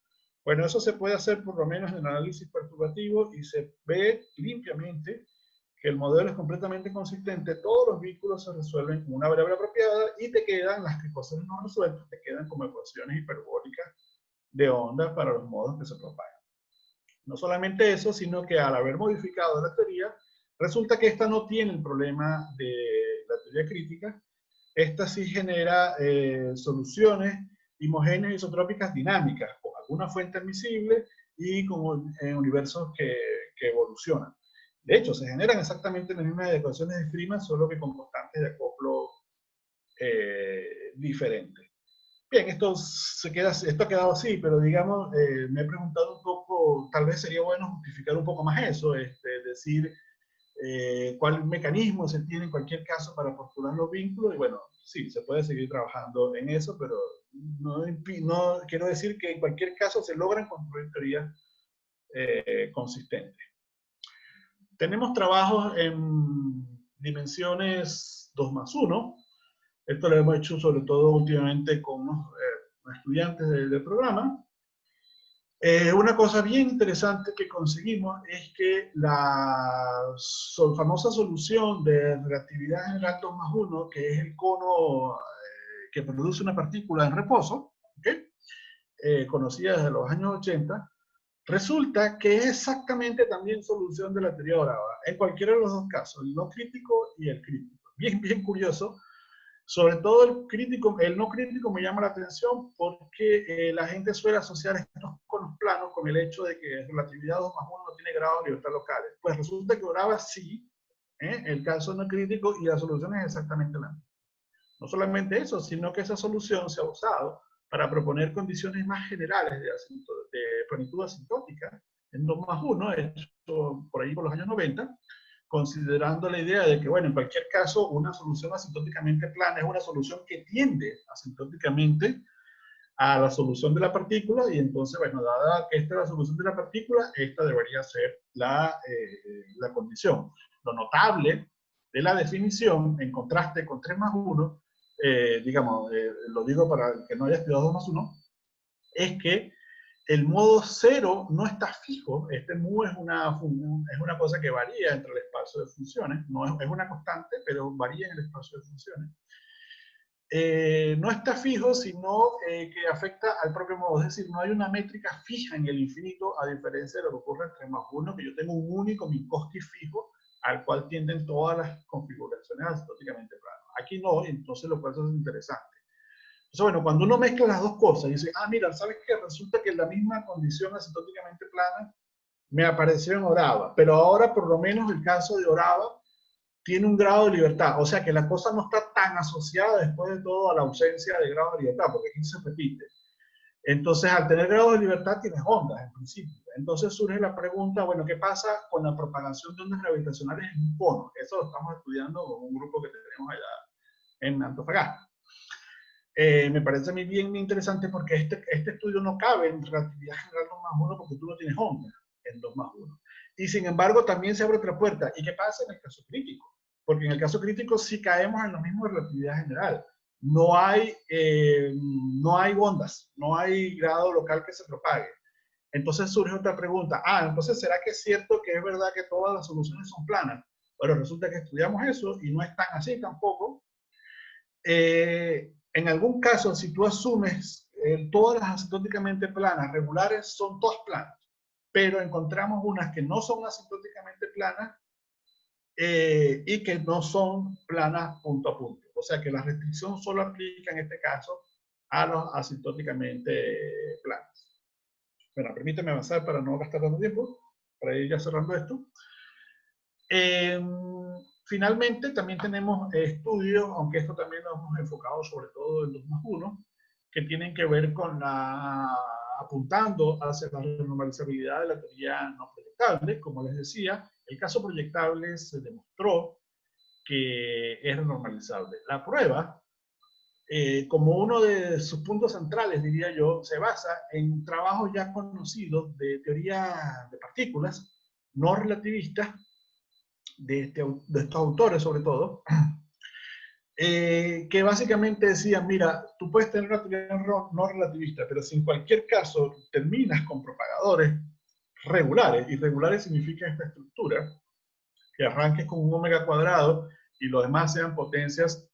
Bueno, eso se puede hacer por lo menos en el análisis perturbativo y se ve limpiamente que el modelo es completamente consistente, todos los vínculos se resuelven con una variable apropiada y te quedan las ecuaciones no resueltas, te quedan como ecuaciones hiperbólicas de ondas para los modos que se propagan. No solamente eso, sino que al haber modificado la teoría, resulta que esta no tiene el problema de la teoría crítica. Esta sí genera soluciones homogéneas isotrópicas dinámicas, con alguna fuente admisible y con universos que evolucionan. De hecho, se generan exactamente las mismas ecuaciones de Freeman, solo que con constantes de acoplo diferentes. Bien, esto ha quedado así, pero digamos, me he preguntado un poco, tal vez sería bueno justificar un poco más eso, decir cuál mecanismo se tiene en cualquier caso para postular los vínculos, y bueno, sí, se puede seguir trabajando en eso, pero no quiero decir que en cualquier caso se logran construir teorías consistentes. Tenemos trabajos en dimensiones 2+1. Esto lo hemos hecho sobre todo últimamente con unos estudiantes del programa. Una cosa bien interesante que conseguimos es que la famosa solución de relatividad general 2+1, que es el cono que produce una partícula en reposo, ¿okay? Conocida desde los años 80, resulta que es exactamente también solución de la teoría Orava, en cualquiera de los dos casos, el no crítico y el crítico. Bien curioso. Sobre todo el no crítico me llama la atención porque la gente suele asociar estos conos planos con el hecho de que relatividad 2+1 no tiene grado de libertad locales. Pues resulta que Orava sí, el caso no crítico, y la solución es exactamente la misma. No solamente eso, sino que esa solución se ha usado para proponer condiciones más generales de plenitud asintótica en 2+1, hecho por ahí por los años 90, considerando la idea de que, bueno, en cualquier caso, una solución asintóticamente plana es una solución que tiende asintóticamente a la solución de la partícula, y entonces, bueno, dada que esta es la solución de la partícula, esta debería ser la condición. Lo notable de la definición, en contraste con 3+1, digamos, lo digo para el que no haya estudiado 2+1, es que el modo cero no está fijo. Este mu es una cosa que varía entre el espacio de funciones. No es una constante, pero varía en el espacio de funciones. No está fijo, sino que afecta al propio modo. Es decir, no hay una métrica fija en el infinito, a diferencia de lo que ocurre en 3+1, que yo tengo un único Minkowski fijo al cual tienden todas las configuraciones asintóticamente planas. Aquí no, entonces lo cual es interesante. Entonces, bueno, cuando uno mezcla las dos cosas y dice, ah, mira, ¿sabes qué? Resulta que la misma condición asintóticamente plana me apareció en Orava, pero ahora por lo menos el caso de Orava tiene un grado de libertad, o sea que la cosa no está tan asociada después de todo a la ausencia de grado de libertad, porque aquí se repite. Entonces, al tener grado de libertad tienes ondas, en principio. Entonces surge la pregunta, bueno, ¿qué pasa con la propagación de ondas gravitacionales en un cono? Eso lo estamos estudiando con un grupo que tenemos allá en Antofagasta. Me parece a mí bien interesante porque este estudio no cabe en relatividad general 2+1 porque tú no tienes ondas en 2+1. Y sin embargo también se abre otra puerta. ¿Y qué pasa en el caso crítico? Porque en el caso crítico sí caemos en lo mismo de relatividad general. No hay ondas, no hay grado local que se propague. Entonces surge otra pregunta. Ah, entonces ¿será que es cierto que es verdad que todas las soluciones son planas? Bueno, resulta que estudiamos eso y no es tan así tampoco. En algún caso, si tú asumes todas las asintóticamente planas regulares son todas planas, pero encontramos unas que no son asintóticamente planas y que no son planas punto a punto. O sea que la restricción solo aplica en este caso a los asintóticamente planas. Bueno, permíteme avanzar para no gastar tanto tiempo, para ir ya cerrando esto. Finalmente, también tenemos estudios, aunque esto también lo hemos enfocado sobre todo en 2+1, que tienen que ver con apuntando hacia la renormalizabilidad de la teoría no proyectable. Como les decía, el caso proyectable se demostró que es renormalizable. La prueba, como uno de sus puntos centrales, diría yo, se basa en trabajos ya conocidos de teoría de partículas no relativistas, de estos autores sobre todo, que básicamente decían, mira, tú puedes tener una teoría no relativista, pero si en cualquier caso terminas con propagadores regulares, y regulares significa esta estructura, que arranques con un omega cuadrado y los demás sean potencias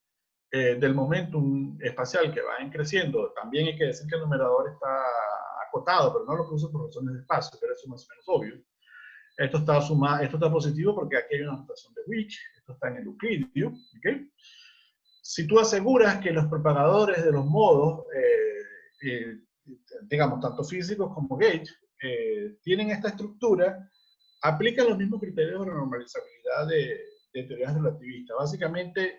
del momentum espacial que vayan creciendo. También hay que decir que el numerador está acotado, pero no lo puse por razones de espacio, pero eso es más o menos obvio. Esto está sumado, esto está positivo porque aquí hay una notación de Wick, esto está en el euclidio, ¿ok? Si tú aseguras que los propagadores de los modos, digamos, tanto físicos como gauge, tienen esta estructura, aplican los mismos criterios de normalizabilidad de teorías relativistas. Básicamente,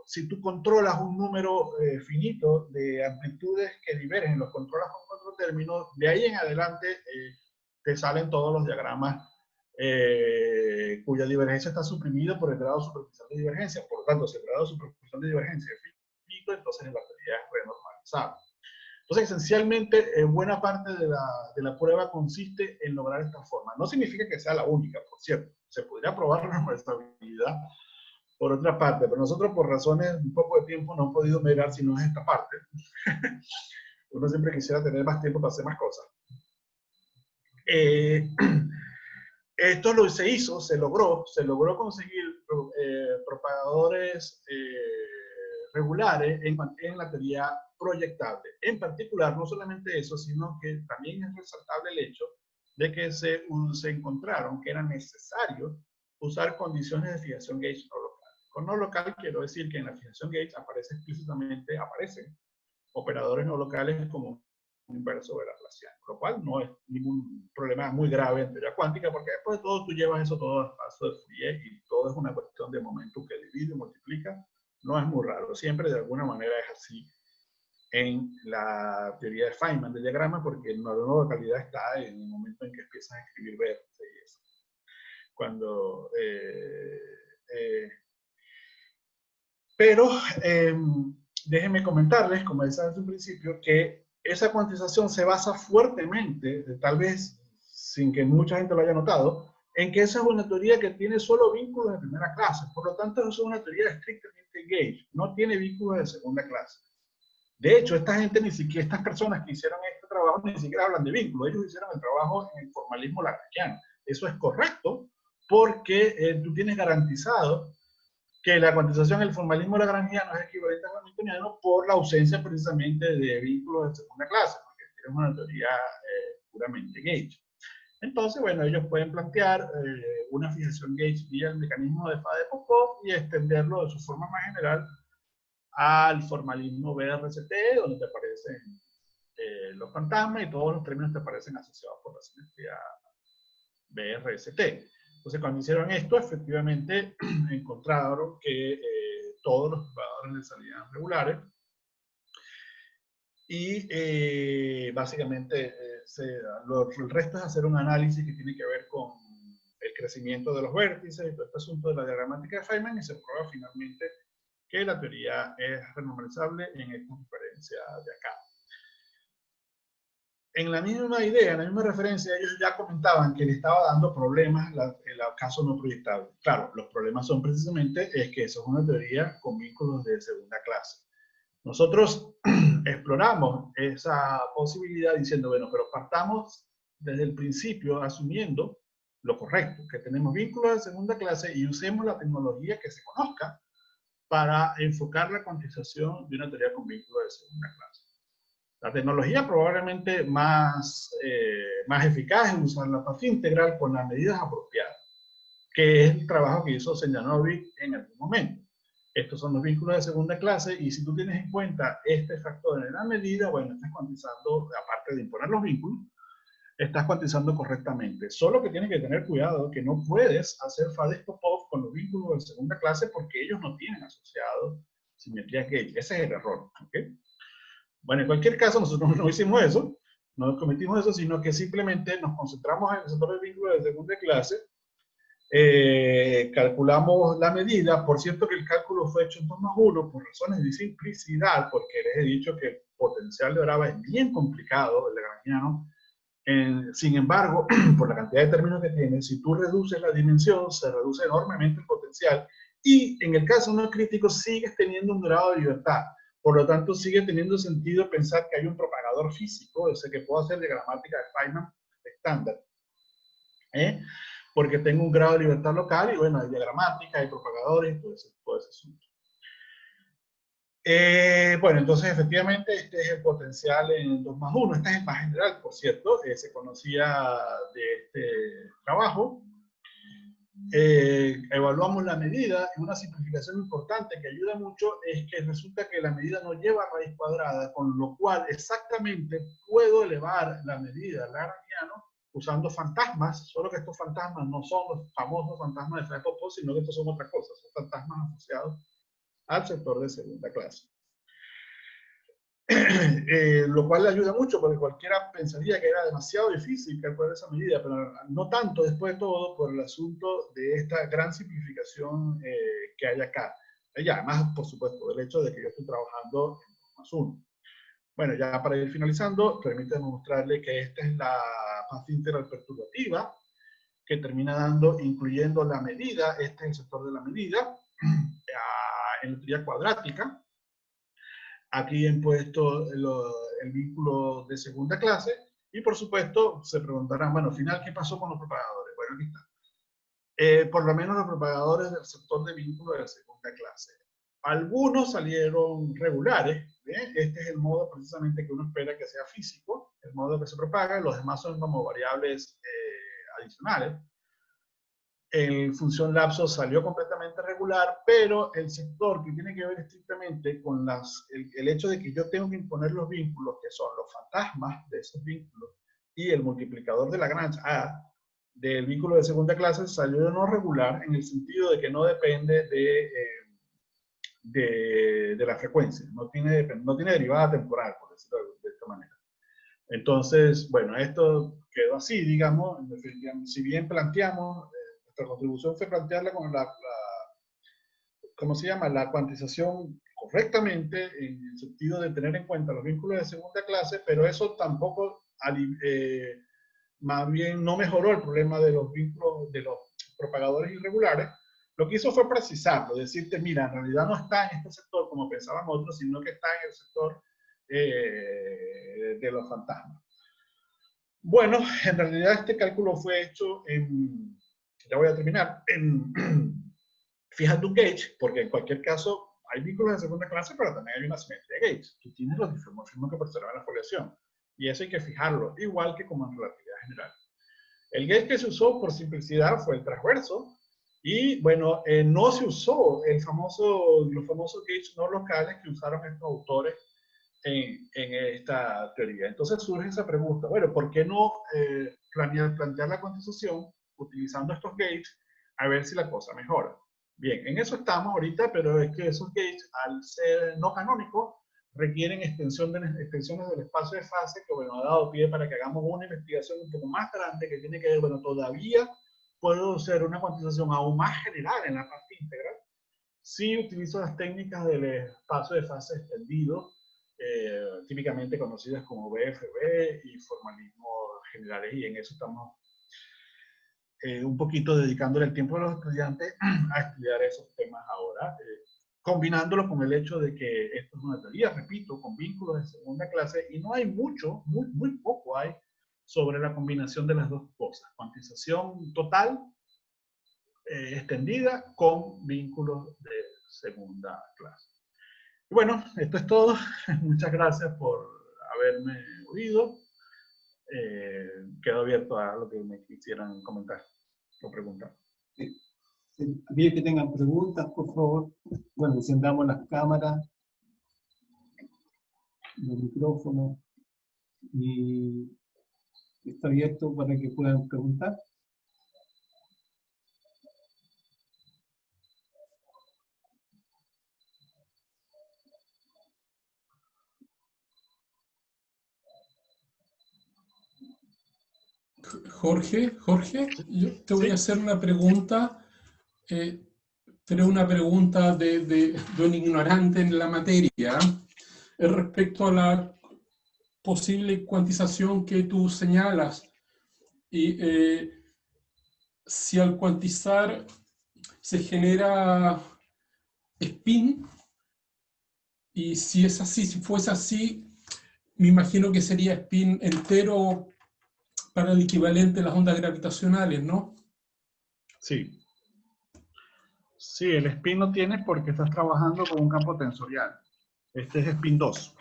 si tú controlas un número finito de amplitudes que divergen, los controlas con 4 términos, de ahí en adelante te salen todos los diagramas cuya divergencia está suprimida por el grado superficial de divergencia. Por lo tanto, si el grado superficial de divergencia es finito, entonces la teoría es renormalizable. Entonces, esencialmente, buena parte de la prueba consiste en lograr esta forma. No significa que sea la única, por cierto. Se podría probar la normalizabilidad por otra parte, pero nosotros por razones un poco de tiempo no hemos podido mirar si no es esta parte. Uno siempre quisiera tener más tiempo para hacer más cosas. Esto se hizo, se logró conseguir propagadores regulares en la teoría proyectable. En particular, no solamente eso, sino que también es resaltable el hecho de que se encontraron que era necesario usar condiciones de fijación gauge no local. Con no local quiero decir que en la fijación gauge aparecen operadores no locales como un inverso de Laplaciano, lo cual no es ningún problema muy grave en teoría cuántica, porque después de todo tú llevas eso todo al paso de Fourier y todo es una cuestión de momentum que divide y multiplica. No es muy raro, siempre de alguna manera es así en la teoría de Feynman del diagrama, porque la nueva localidad está en el momento en que empiezas a escribir vértices y eso. Cuando déjenme comentarles, como decía desde un principio, que esa cuantización se basa fuertemente, tal vez sin que mucha gente lo haya notado, en que esa es una teoría que tiene solo vínculos de primera clase. Por lo tanto, es una teoría estrictamente gauge, no tiene vínculos de segunda clase. De hecho, esta gente ni siquiera, estas personas que hicieron este trabajo ni siquiera hablan de vínculos, ellos hicieron el trabajo en el formalismo lagrangiano. Eso es correcto porque tú tienes garantizado que la cuantización del formalismo lagrangiano es equivalente al hamiltoniano por la ausencia precisamente de vínculos de segunda clase, porque es una teoría puramente gauge. Entonces, bueno, ellos pueden plantear una fijación gauge vía el mecanismo de Faddeev-Popov y extenderlo de su forma más general al formalismo BRCT, donde te aparecen los fantasmas y todos los términos te aparecen asociados por la simetría BRST. Entonces, cuando hicieron esto, efectivamente encontraron que todos los propagadores le salían regulares y básicamente el resto es hacer un análisis que tiene que ver con el crecimiento de los vértices y todo este asunto de la diagramática de Feynman, y se prueba finalmente que la teoría es renormalizable en esta referencia de acá. En la misma idea, en la misma referencia, ellos ya comentaban que le estaba dando problemas el caso no proyectable. Claro, los problemas son precisamente es que eso es una teoría con vínculos de segunda clase. Nosotros exploramos esa posibilidad diciendo, bueno, pero partamos desde el principio asumiendo lo correcto, que tenemos vínculos de segunda clase y usemos la tecnología que se conozca para enfocar la cuantización de una teoría con vínculos de segunda clase. La tecnología probablemente más eficaz es usar la fase integral con las medidas apropiadas, que es el trabajo que hizo Seljanovich en algún momento. Estos son los vínculos de segunda clase y si tú tienes en cuenta este factor en la medida, bueno, estás cuantizando, aparte de imponer los vínculos, estás cuantizando correctamente. Solo que tienes que tener cuidado que no puedes hacer Faddeev-Popov con los vínculos de segunda clase porque ellos no tienen asociado simetría gauge. Ese es el error. ¿Okay? Bueno, en cualquier caso, nosotros no hicimos eso, no cometimos eso, sino que simplemente nos concentramos en el sector de vínculos de segunda clase, calculamos la medida. Por cierto que el cálculo fue hecho en 2+1 por razones de simplicidad, porque les he dicho que el potencial de Orava es bien complicado, el lagrangiano. Sin embargo, por la cantidad de términos que tiene, si tú reduces la dimensión, se reduce enormemente el potencial y en el caso no crítico sigues teniendo un grado de libertad. Por lo tanto, sigue teniendo sentido pensar que hay un propagador físico, o sea, que puedo hacer diagramática de Feynman estándar. porque tengo un grado de libertad local y bueno, hay diagramática, hay propagadores y todo ese asunto. Bueno, entonces efectivamente este es el potencial en 2+1. Este es el más general, por cierto, se conocía de este trabajo. Evaluamos la medida y una simplificación importante que ayuda mucho es que resulta que la medida no lleva raíz cuadrada, con lo cual exactamente puedo elevar la medida lagrangiano usando fantasmas, solo que estos fantasmas no son los famosos fantasmas de Foucault, sino que estos son otra cosa, son fantasmas asociados al sector de segunda clase. Lo cual le ayuda mucho porque cualquiera pensaría que era demasiado difícil calcular esa medida, pero no tanto después de todo por el asunto de esta gran simplificación que hay acá. Y además, por supuesto, del hecho de que yo estoy trabajando en 2+1. Bueno, ya para ir finalizando, permítanme mostrarle que esta es la fase integral perturbativa que termina dando, incluyendo la medida, este es el sector de la medida, en la teoría cuadrática. Aquí he puesto el vínculo de segunda clase y por supuesto se preguntarán, bueno, al final, ¿qué pasó con los propagadores? Bueno, aquí está. Por lo menos los propagadores del sector de vínculo de la segunda clase. Algunos salieron regulares, este es el modo precisamente que uno espera que sea físico, el modo que se propaga, los demás son como variables adicionales. El función lapso salió completamente regular, pero el sector que tiene que ver estrictamente con el hecho de que yo tengo que imponer los vínculos, que son los fantasmas de esos vínculos, y el multiplicador de Lagrange A del vínculo de segunda clase, salió no regular en el sentido de que no depende de la frecuencia, no tiene derivada temporal, por decirlo de esta manera. Entonces, bueno, esto quedó así, digamos, si bien planteamos... Nuestra contribución fue plantearla con ¿cómo se llama? La cuantización correctamente, en el sentido de tener en cuenta los vínculos de segunda clase, pero eso tampoco, más bien, no mejoró el problema de los vínculos, de los propagadores irregulares. Lo que hizo fue precisarlo, decirte, mira, en realidad no está en este sector como pensaban otros, sino que está en el sector de los fantasmas. Bueno, en realidad este cálculo fue hecho en... Ya voy a terminar. Fíjate un gauge, porque en cualquier caso hay vínculos de segunda clase, pero también hay una simetría de gauge. Tú tienes los difromorfismos que preservan la foliación. Y eso hay que fijarlo, igual que como en relatividad general. El gauge que se usó por simplicidad fue el transverso. Y bueno, no se usó los famosos gauges no locales que usaron estos autores en esta teoría. Entonces surge esa pregunta, bueno, ¿por qué no plantear la cuantización utilizando estos gauges a ver si la cosa mejora? Bien, en eso estamos ahorita, pero es que esos gauges, al ser no canónicos, requieren extensiones del espacio de fase que, bueno, ha dado pie para que hagamos una investigación un poco más grande que tiene que ver, bueno, todavía puedo hacer una cuantización aún más general en la parte integral si utilizo las técnicas del espacio de fase extendido, típicamente conocidas como BFB y formalismos generales, y en eso estamos un poquito dedicándole el tiempo a los estudiantes a estudiar esos temas ahora, combinándolo con el hecho de que esto es una teoría, repito, con vínculos de segunda clase, y no hay mucho, muy poco hay sobre la combinación de las dos cosas, cuantización total extendida con vínculos de segunda clase. Y bueno, esto es todo. Muchas gracias por haberme oído. Quedo abierto a lo que me quisieran comentar o preguntar. Aquellos que tengan preguntas, por favor, bueno, encendamos las cámaras, los micrófonos, y está abierto para que puedan preguntar. Jorge, yo te voy a hacer una pregunta, pero una pregunta de un ignorante en la materia, respecto a la posible cuantización que tú señalas. Y si al cuantizar se genera spin, y si es así, si fuese así, me imagino que sería spin entero para el equivalente de las ondas gravitacionales, ¿no? Sí. Sí, el spin lo tienes porque estás trabajando con un campo tensorial. Este es spin 2.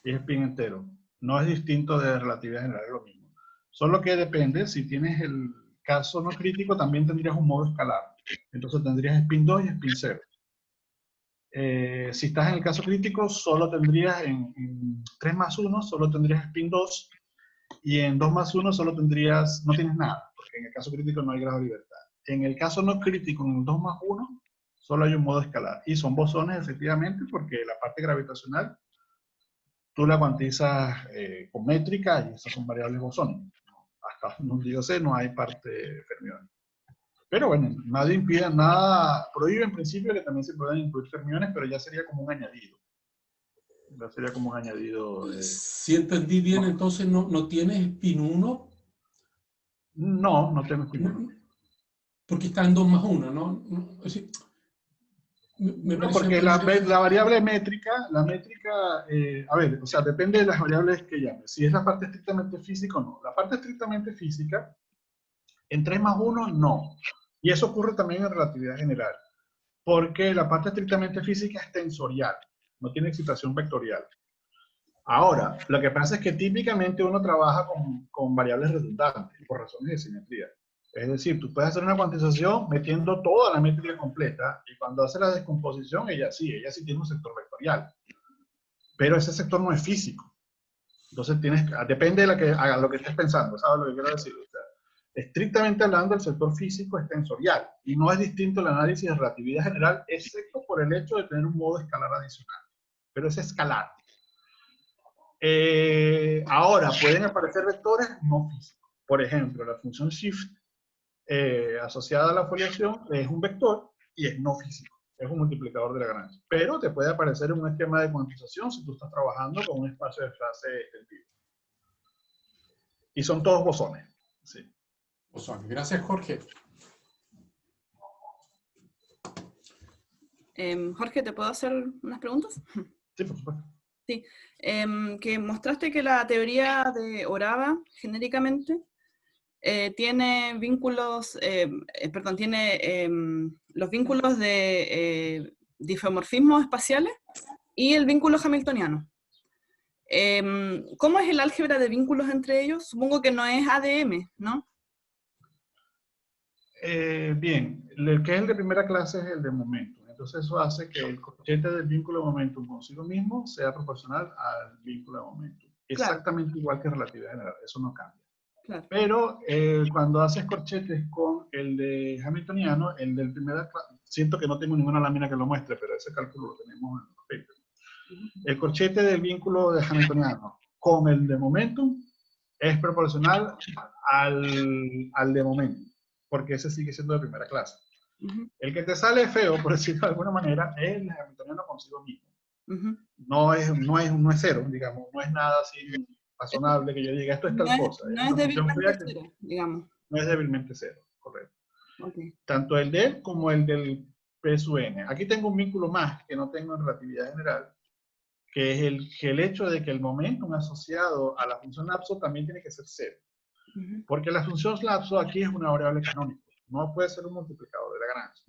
Y es spin entero. No es distinto de relatividad general, es lo mismo. Solo que depende, si tienes el caso no crítico, también tendrías un modo escalar. Entonces tendrías spin 2 y spin 0. Si estás en el caso crítico, solo tendrías en 3 más 1, solo tendrías spin 2. Y en 2 más 1 solo tendrías, no tienes nada, porque en el caso crítico no hay grado de libertad. En el caso no crítico, en el 2 más 1, solo hay un modo escalar. Y son bosones, efectivamente, porque la parte gravitacional tú la cuantizas con métrica y esas son variables bosónicas. Hasta donde yo sé, no hay parte fermiónica. Pero bueno, nadie impide, nada prohíbe en principio que también se puedan incluir fermiones, pero ya sería como un añadido. Ya sería como un añadido. Si entendí bien, entonces no tienes spin 1. No tengo spin 1. Porque está en 2 más 1, ¿no? Es decir, no, porque la variable métrica, a ver, o sea, depende de las variables que llames. Si es la parte estrictamente física o no. La parte estrictamente física, en 3 más 1, no. Y eso ocurre también en relatividad general. Porque la parte estrictamente física es tensorial, no tiene excitación vectorial. Ahora, lo que pasa es que típicamente uno trabaja con variables redundantes, por razones de simetría. Es decir, tú puedes hacer una cuantización metiendo toda la métrica completa, y cuando hace la descomposición, ella sí tiene un sector vectorial. Pero ese sector no es físico. Entonces depende de lo que estés pensando, ¿sabes lo que quiero decir? O sea, estrictamente hablando, el sector físico es tensorial, y no es distinto el análisis de relatividad general, excepto por el hecho de tener un modo escalar adicional. Pero es escalar. Ahora, pueden aparecer vectores no físicos. Por ejemplo, la función shift asociada a la foliación es un vector y es no físico. Es un multiplicador de Lagrange. Pero te puede aparecer en un esquema de cuantización si tú estás trabajando con un espacio de fase extendido. Y son todos bosones. Sí. Bosones. Gracias, Jorge. Jorge, ¿te puedo hacer unas preguntas? Sí, por supuesto. Sí. Que mostraste que la teoría de Orava, genéricamente, tiene vínculos, tiene los vínculos de difeomorfismos espaciales y el vínculo hamiltoniano. ¿Cómo es el álgebra de vínculos entre ellos? Supongo que no es ADM, ¿no? Bien, el que es el de primera clase es el de momentum. Entonces eso hace que el corchete del vínculo de momentum consigo mismo sea proporcional al vínculo de momentum. Claro. Exactamente igual que relatividad general, eso no cambia. Claro. Pero cuando haces corchetes con el de hamiltoniano, el del primera clase, siento que no tengo ninguna lámina que lo muestre, pero ese cálculo lo tenemos en el paper. El corchete del vínculo de hamiltoniano con el de momentum es proporcional al de momentum, porque ese sigue siendo de primera clase. El que te sale feo, por decirlo de alguna manera, es el hamiltoniano consigo mismo. No es cero, digamos, no es nada así razonable que yo diga, esto es tal cosa. No es débilmente cero, digamos. No es débilmente cero, correcto. Okay. Tanto el de él como el del P sub n. Aquí tengo un vínculo más que no tengo en relatividad general, que es el hecho de que el momentum asociado a la función lapso también tiene que ser cero. Porque la función lapso aquí es una variable canónica, no puede ser un multiplicador de Lagrange.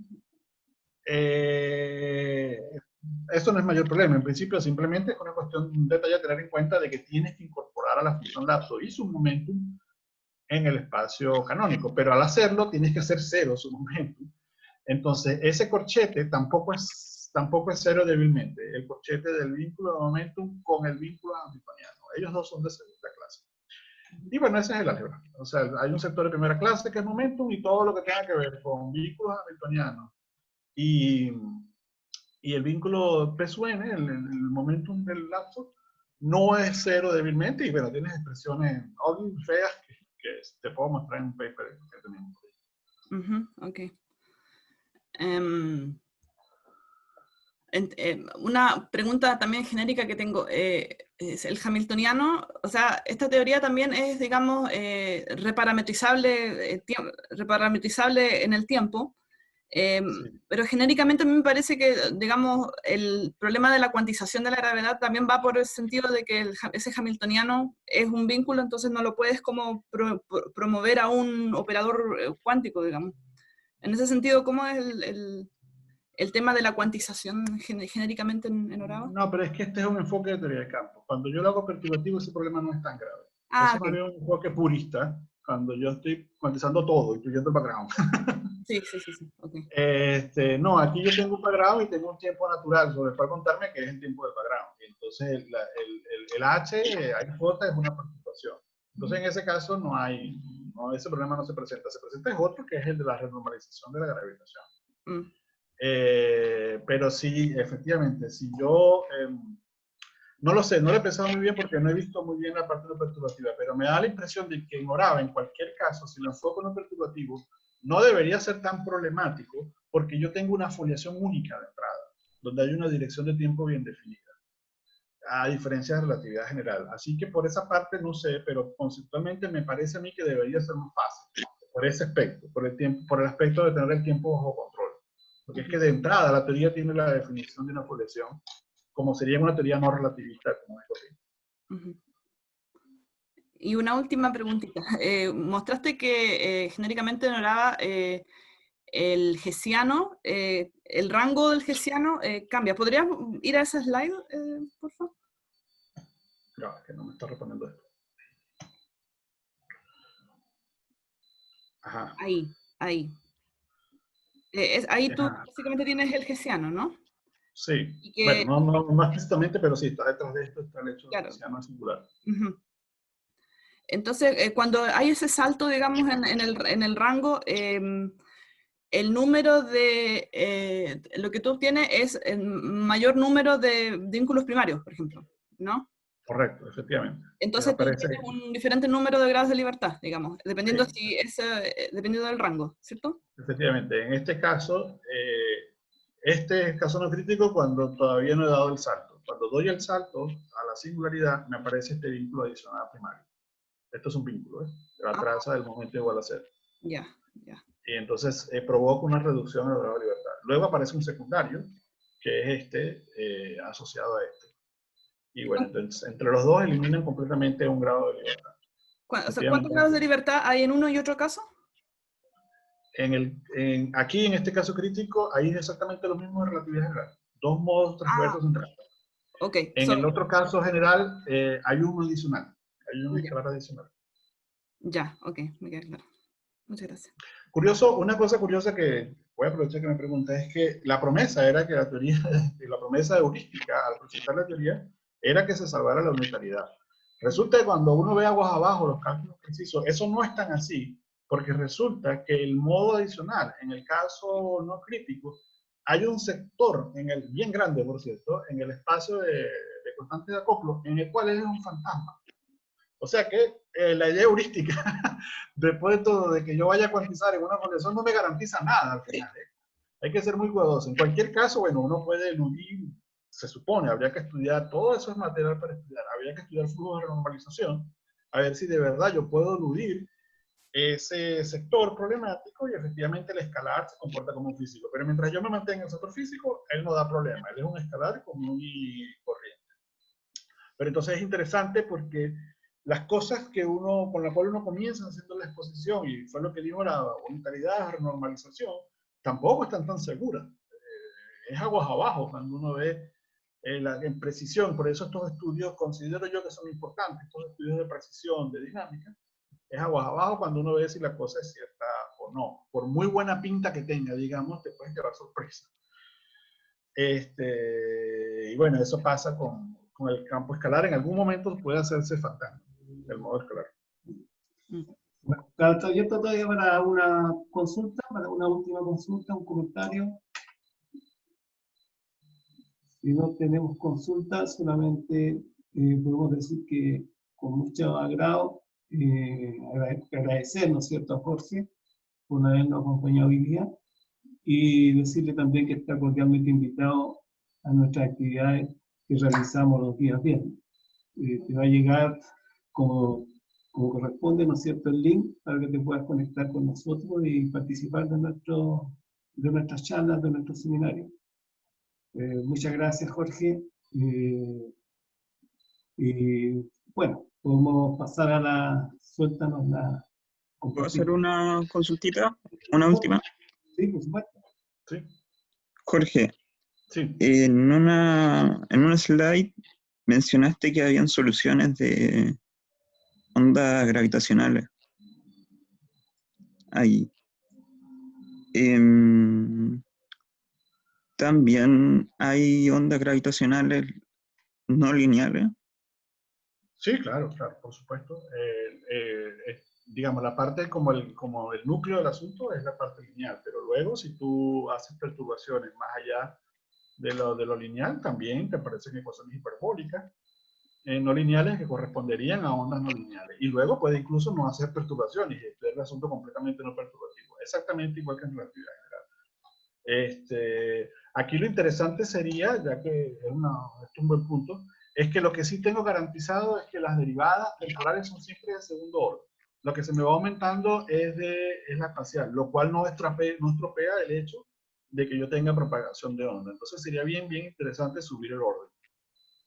Esto no es mayor problema, en principio simplemente es una cuestión, un detalle a tener en cuenta de que tienes que incorporar a la función lapso y su momentum en el espacio canónico, pero al hacerlo tienes que hacer cero su momentum. Entonces ese corchete tampoco es cero débilmente, el corchete del vínculo de momentum con el vínculo hamiltoniano. Ellos dos son de segunda clase. Y bueno, ese es el álgebra. O sea, hay un sector de primera clase que es momentum y todo lo que tenga que ver con vínculos hamiltonianos y el vínculo P sub n, el momentum del lapso, no es cero débilmente, y bueno, tienes expresiones feas que te puedo mostrar en un paper que tenemos. Ok. Una pregunta también genérica que tengo, es el hamiltoniano, o sea, esta teoría también es, digamos, reparametrizable en el tiempo. Pero genéricamente a mí me parece que, digamos, el problema de la cuantización de la gravedad también va por el sentido de que ese hamiltoniano es un vínculo, entonces no lo puedes como promover a un operador cuántico, digamos. En ese sentido, ¿cómo es el tema de la cuantización genéricamente en Orava? No, pero es que este es un enfoque de teoría de campo. Cuando yo lo hago perturbativo, ese problema no es tan grave. Ah, Eso más bien es un enfoque purista, cuando yo estoy cuantizando todo, incluyendo el background. sí, okay. No, aquí yo tengo un background y tengo un tiempo natural sobre el cual contarme, que es el tiempo del background. Y entonces el H, J es una perturbación. Entonces en ese caso ese problema no se presenta. Se presenta es otro, que es el de la renormalización de la gravitación. Pero sí, efectivamente, si yo no lo sé, no lo he pensado muy bien porque no he visto muy bien la parte no perturbativa, pero me da la impresión de que en Orava, en cualquier caso, si lo enfoco no perturbativo, no debería ser tan problemático porque yo tengo una foliación única de entrada, donde hay una dirección de tiempo bien definida, a diferencia de relatividad general. Así que por esa parte no sé, pero conceptualmente me parece a mí que debería ser más fácil, por ese aspecto, por el aspecto de tener el tiempo bajo control. Porque es que de entrada la teoría tiene la definición de una foliación como sería una teoría no relativista como es corriente. Y una última preguntita. Mostraste que genéricamente en Orava el hessiano, el rango del hessiano cambia. ¿Podrías ir a ese slide, por favor? No, es que no me está respondiendo esto. Ajá. Ahí. Ahí tú básicamente tienes el hessiano, ¿no? Sí. Que, bueno, no explícitamente, pero sí, está detrás de esto, está el hecho de que sea más singular. Entonces, cuando hay ese salto, digamos, en el rango, el número de, lo que tú obtienes es el mayor número de vínculos primarios, por ejemplo, ¿no? Correcto, efectivamente. Entonces tú tienes un diferente número de grados de libertad, digamos, dependiendo, sí. Dependiendo del rango, ¿cierto? Efectivamente. En este caso no crítico cuando todavía no he dado el salto. Cuando doy el salto a la singularidad, me aparece este vínculo adicional primario. Esto es un vínculo, que va atrás del momento igual a 0. Ya. Y entonces provoca una reducción en el grado de libertad. Luego aparece un secundario, que es asociado a este. Y bueno, entonces entre los dos eliminan completamente un grado de libertad. ¿Cuántos grados de libertad hay en uno y otro caso? Aquí, en este caso crítico, hay exactamente lo mismo de relatividad general. Dos modos transversos centrales. Okay. En el otro caso general, hay uno adicional. Hay un escalar adicional. Ya, ok, me queda claro. Muchas gracias. Curioso, una cosa curiosa que voy a aprovechar que me pregunta es que la promesa era que la promesa heurística al presentar la teoría era que se salvara la unitariedad. Resulta que cuando uno ve aguas abajo los cálculos precisos, eso no es tan así, porque resulta que el modo adicional, en el caso no crítico, hay un sector, bien grande por cierto, en el espacio de constante de acoplo, en el cual es un fantasma. O sea que la idea heurística, después de todo, de que yo vaya a cuantizar en una foliación, no me garantiza nada al final. Hay que ser muy cuidadoso. En cualquier caso, bueno, uno puede eludir, se supone, habría que estudiar, todo eso es material para estudiar, habría que estudiar flujo de renormalización, a ver si de verdad yo puedo eludir ese sector problemático y efectivamente el escalar se comporta como un físico. Pero mientras yo me mantenga en el sector físico, él no da problema, él es un escalar común y corriente. Pero entonces es interesante porque las cosas con las cuales uno comienza haciendo la exposición, y fue lo que dijo la unitariedad, renormalización, tampoco están tan seguras. Es aguas abajo cuando uno ve en precisión. Por eso estos estudios considero yo que son importantes, estos estudios de precisión, de dinámica, es aguas abajo cuando uno ve si la cosa es cierta o no. Por muy buena pinta que tenga, digamos, te puedes llevar sorpresa. Y bueno, eso pasa con el campo escalar. En algún momento puede hacerse fantasma el modo escalar. Claro, está abierto todavía para una consulta, para una última consulta, un comentario. Si no tenemos consulta, solamente podemos decir que con mucho agrado agradecer, ¿no es cierto?, a Jorge por habernos acompañado hoy día y decirle también que está cordialmente invitado a nuestras actividades que realizamos los días viernes. Te va a llegar como corresponde, ¿no es cierto?, el link para que te puedas conectar con nosotros y participar de nuestro de nuestras charlas, de nuestros seminarios. Muchas gracias, Jorge. Y bueno, podemos pasar a la... Suéltanos la... ¿Puedo hacer una consultita? ¿Una última? Sí, por supuesto. Sí, Jorge, sí. en una slide mencionaste que habían soluciones de ondas gravitacionales. Ahí. También hay ondas gravitacionales no lineales. Sí, claro, claro, por supuesto. Digamos, la parte como el núcleo del asunto es la parte lineal, pero luego si tú haces perturbaciones más allá de lo lineal, también te aparecen ecuaciones hiperbólicas no lineales que corresponderían a ondas no lineales. Y luego puede incluso no hacer perturbaciones y estudiar el asunto completamente no perturbativo, exactamente igual que en relatividad general. Aquí lo interesante sería, ya que esto es un buen punto, es que lo que sí tengo garantizado es que las derivadas temporales son siempre de segundo orden. Lo que se me va aumentando es la espacial, lo cual no estropea el hecho de que yo tenga propagación de onda. Entonces sería bien interesante subir el orden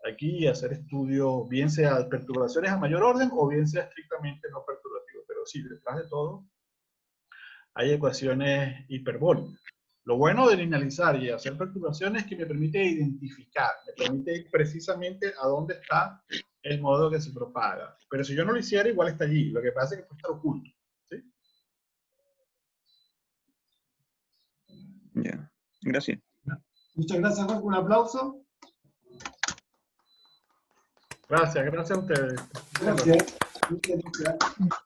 aquí y hacer estudios, bien sea de perturbaciones a mayor orden o bien sea estrictamente no perturbativo. Pero sí, detrás de todo hay ecuaciones hiperbólicas. Lo bueno de linealizar y hacer perturbaciones es que me permite identificar, me permite precisamente a dónde está el modo que se propaga. Pero si yo no lo hiciera, igual está allí. Lo que pasa es que puede estar oculto. ¿Sí? Ya, gracias. Muchas gracias, Jorge. Un aplauso. Gracias a ustedes. Gracias. Muchas gracias.